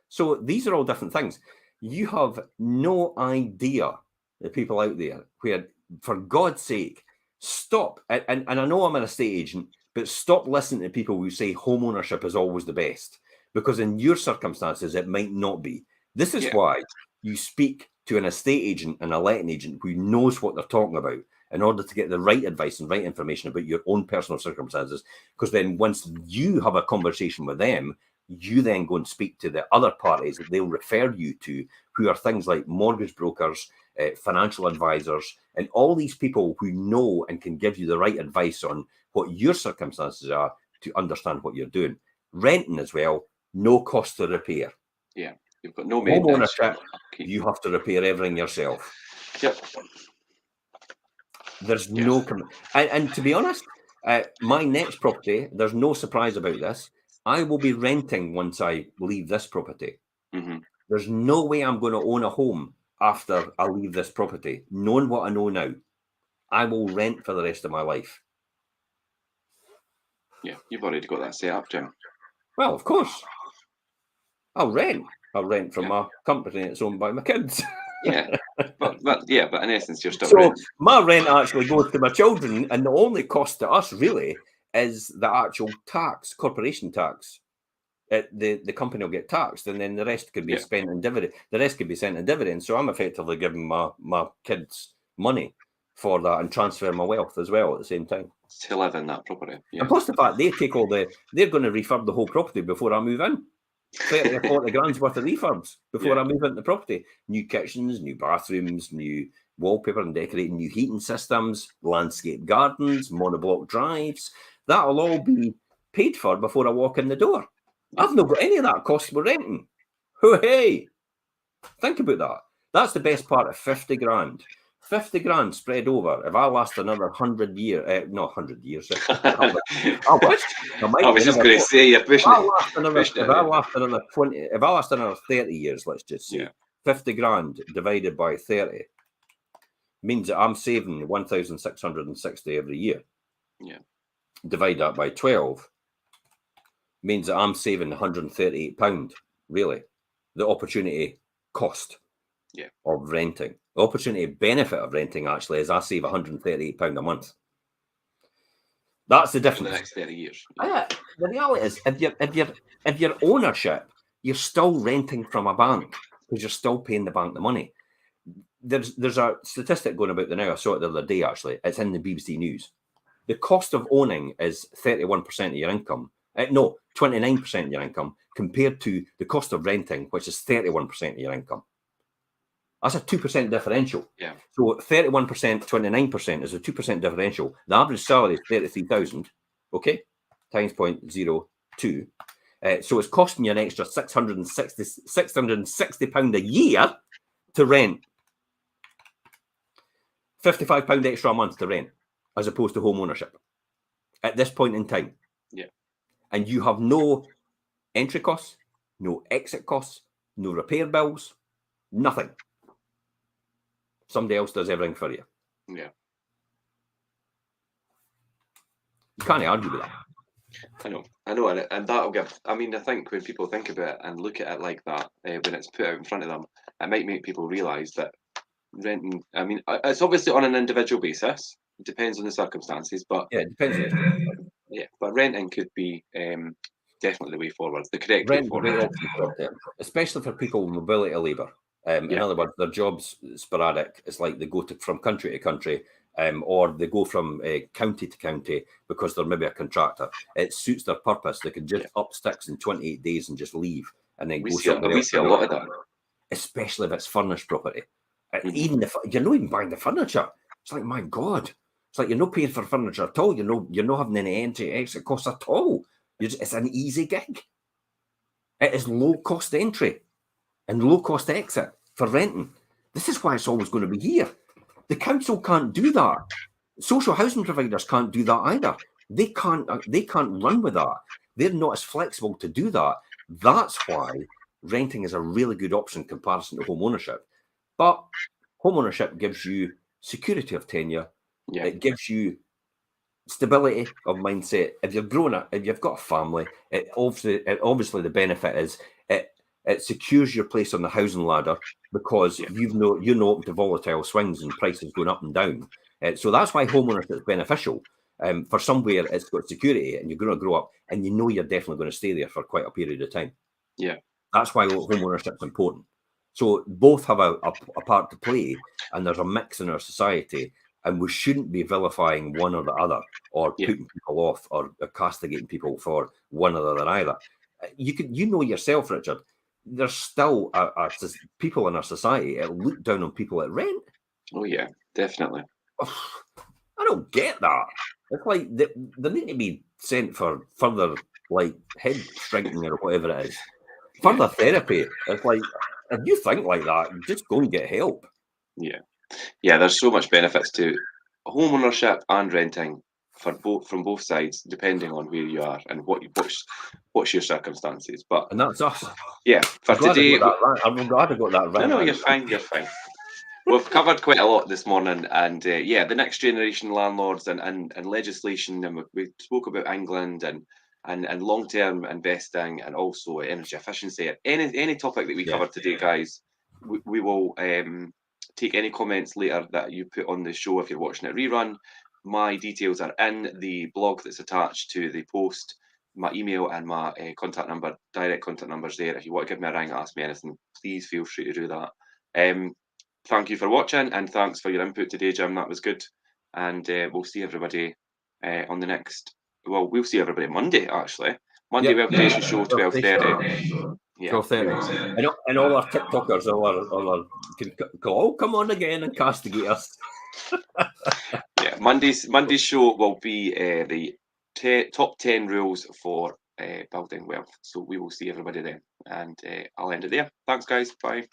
So these are all different things. You have no idea, the people out there, where, for God's sake, stop. And I know I'm an estate agent, but stop listening to people who say home ownership is always the best. Because in your circumstances, it might not be. This is why you speak to an estate agent and a letting agent who knows what they're talking about in order to get the right advice and right information about your own personal circumstances. Because then once you have a conversation with them, you then go and speak to the other parties that they'll refer you to, who are things like mortgage brokers, financial advisors, and all these people who know and can give you the right advice on what your circumstances are to understand what you're doing. Renting as well, no cost to repair. Yeah, you've got no home ownership. You have to repair everything yourself. Yep. There's no and to be honest, my next property, there's no surprise about this. I will be renting once I leave this property. Mm-hmm. There's no way I'm going to own a home after I leave this property. Knowing what I know now, I will rent for the rest of my life. Yeah, you've already got that set up, Jim. Well, of course. I'll rent from my company that's owned by my kids. Yeah, but in essence, you're still so renting. My rent actually goes to my children, and the only cost to us really is the actual tax, corporation tax. The company will get taxed, and then the rest could be spent in dividend. The rest could be sent in dividends. So I'm effectively giving my kids money for that and transfer my wealth as well at the same time. To live in that property. Yeah. And plus the fact they're going to refurb the whole property before I move in. 30 or 40 grand's worth of refurbs before I move into the property. New kitchens, new bathrooms, new wallpaper and decorating, new heating systems, landscape gardens, monoblock drives. That'll all be paid for before I walk in the door. I've not got any of that cost for renting. Hey, think about that. That's the best part of 50 grand. 50 grand spread over. If I last another 100 years, not 100 years. I wish. I was just going to say, you're pushing it. If I last another 20, if I last another 30 years, let's just say, 50 grand divided by 30 means that I'm saving 1,660 every year. Yeah. Divide that by 12 means that I'm saving £138, really. The opportunity cost of renting. The opportunity benefit of renting actually is I save £138 a month. That's the difference. For the next 30 years. The reality is, if your ownership, you're still renting from a bank. because you're still paying the bank the money. There's a statistic going about now. I saw it the other day, actually. It's in the BBC News. The cost of owning is 31% of your income. No, 29% of your income, compared to the cost of renting, which is 31% of your income. That's a 2% differential. Yeah. So 31%, 29% is a 2% differential. The average salary is 33,000, okay, times 0.02. So it's costing you an extra £660 a year to rent. £55 extra a month to rent, as opposed to home ownership at this point in time. Yeah. And you have no entry costs, no exit costs, no repair bills, nothing. Somebody else does everything for you. Yeah. You can't argue with that. I know, and that'll give. I mean, I think when people think about it and look at it like that, when it's put out in front of them, it might make people realise that renting. I mean, it's obviously on an individual basis. It depends on the circumstances, but yeah, it depends. Yeah, but renting could be definitely the way forward, the correct way forward. Especially for people with mobility labour. In other words, their jobs sporadic. It's like they go from country to country, or they go from county to county because they're maybe a contractor. It suits their purpose. They can just up sticks in 28 days and just leave, and then go somewhere else. We see a lot of that, especially if it's furnished property. Even if you're not even buying the furniture, it's like, my God, it's like you're not paying for furniture at all. You're not having any entry exit costs at all. It's an easy gig. It is low cost entry and low cost exit for renting. This is why it's always going to be here. The council can't do that. Social housing providers can't do that either. They can't run with that. They're not as flexible to do that. That's why renting is a really good option in comparison to home ownership. But home ownership gives you security of tenure. Yeah. It gives you stability of mindset. If you're grown up, if you've got a family, obviously the benefit is it secures your place on the housing ladder, because you're not open to volatile swings and prices going up and down. So that's why home ownership is beneficial. For somewhere it's got security and you're going to grow up and you know you're definitely going to stay there for quite a period of time. Yeah. That's why home ownership is important. So both have a part to play, and there's a mix in our society, and we shouldn't be vilifying one or the other, or putting people off, or castigating people for one or the other either. You know yourself, Richard, there's still people in our society that look down on people that rent. Oh yeah, definitely. I don't get that. It's like they need to be sent for further, like, head strengthening or whatever it is. Further therapy. It's like, if you think like that, just go and get help. Yeah. There's so much benefits to home ownership and renting from both sides, depending on where you are and what's your circumstances. And that's us. Yeah. For today, I'm glad I got that right. No, you're fine. You're fine. We've covered quite a lot this morning, and the next generation landlords and legislation, and we spoke about England and long-term investing, and also energy efficiency. Any topic that we covered today, guys, we will take any comments later that you put on the show if you're watching it rerun. My details are in the blog that's attached to the post. My email and my direct contact numbers there. If you want to give me a ring, ask me anything, please feel free to do that. Thank you for watching, and thanks for your input today, Jim. That was good. And we'll see everybody on the next. Well, we'll see everybody Monday, actually. Monday, Wealth Creation Show, 12:30. Yeah. 12:30. And all our TikTokers can go, oh, come on again and castigate us. Yeah, Monday's show will be the top 10 rules for building wealth. So we will see everybody then. And I'll end it there. Thanks, guys. Bye.